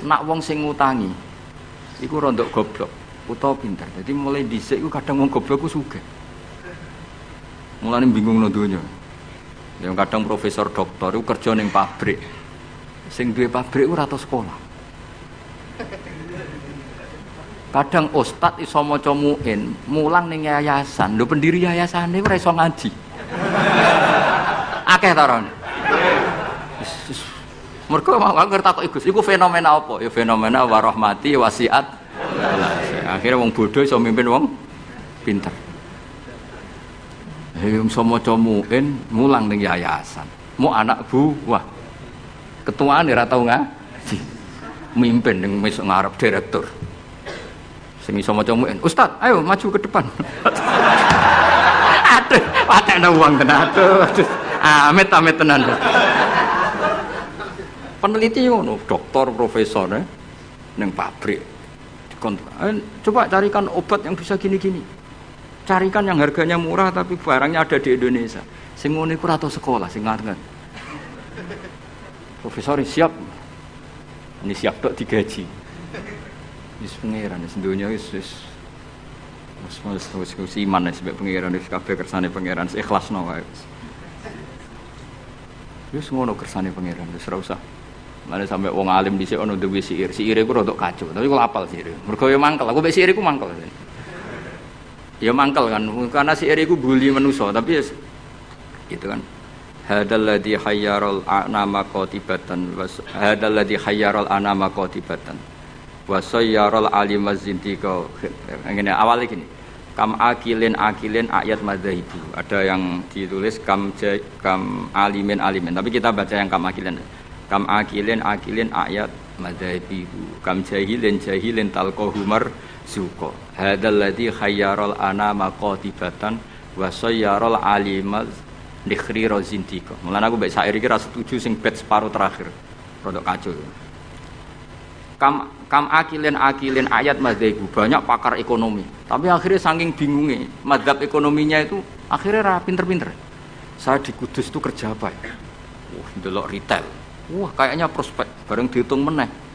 Nak wong sing ngutangi iku rondok goblok utawa pinter. Jadi mulai dhisik iku kadang wong goblok ku sugih. Mulane bingung no donya. Yang kadang profesor doktor itu kerja ning pabrik. Sing duwe pabrik ora tau sekolah. Kadang ustad iso maca muin, mulang ning yayasan. Lho pendiri yayasane ora iso ngaji. Akeh ta ron. Mergo aku takok Gus, iku fenomena apa? Ya fenomena warahmati wasiat. Akhirnya wong bodoh iso mimpin wong pinter. Yang sama comuin mulang ning yayasan, mau anak buah, ketuaan ora tau ngaji, mimpin ning mesok ngarep direktur. Sing iso maca muin, Ustaz, ayo maju ke depan. Aduh, patekno wong tenan. Aduh, amit-amit tenan. Peneliti ngono, doktor, profesor ning pabrik. Coba carikan obat yang bisa gini-gini. Carikan yang harganya murah tapi barangnya ada di Indonesia. Sing ngene iku ora tau sekolah sing ngarep. Profesor siap. Ini siap tok digaji. Wis pangeran wis donya wis iman wis pangeran wis kabeh kersane pangeran ikhlasno wae. Wis ngono kersane pangeran wis ora usah. Mane sampe wong alim dhisik ono duwe siir. Siire iku rodok kacau, tapi kok apal siire. Mergo yo mangkel. Aku mek siire iku mangkel. Ya mangkel kan, karena si Eriku bully manusia, tapi ya gitu kan. Hadal ladzi hayyaral anama qatibatan was hadal ladzi hayyaral anama qatibatan wa sayyaral alimaz zindiqa. Ngene awal gini. Kam akilin ayat madzhabu. Ada yang ditulis kam alimin, tapi kita baca yang kam akilin. Kam akilin ayat madzhabu. Kam jahilin talqahumar suko hadal ladzi khayyaral anama qatibatan wa sayyaral alimaz dikhri rozintika. Mulane aku mbek syair iki ra setuju sing bait separuh terakhir. Rodok kacau. Kam akilin ayat madzhabu. Banyak pakar ekonomi, tapi akhirnya saking bingungnya madzhab ekonominya itu akhirnya ra pinter-pinter. Saya di Kudus itu kerja apa ya? Ndelok retail. Wah, kayaknya prospek. Bareng dihitung meneh.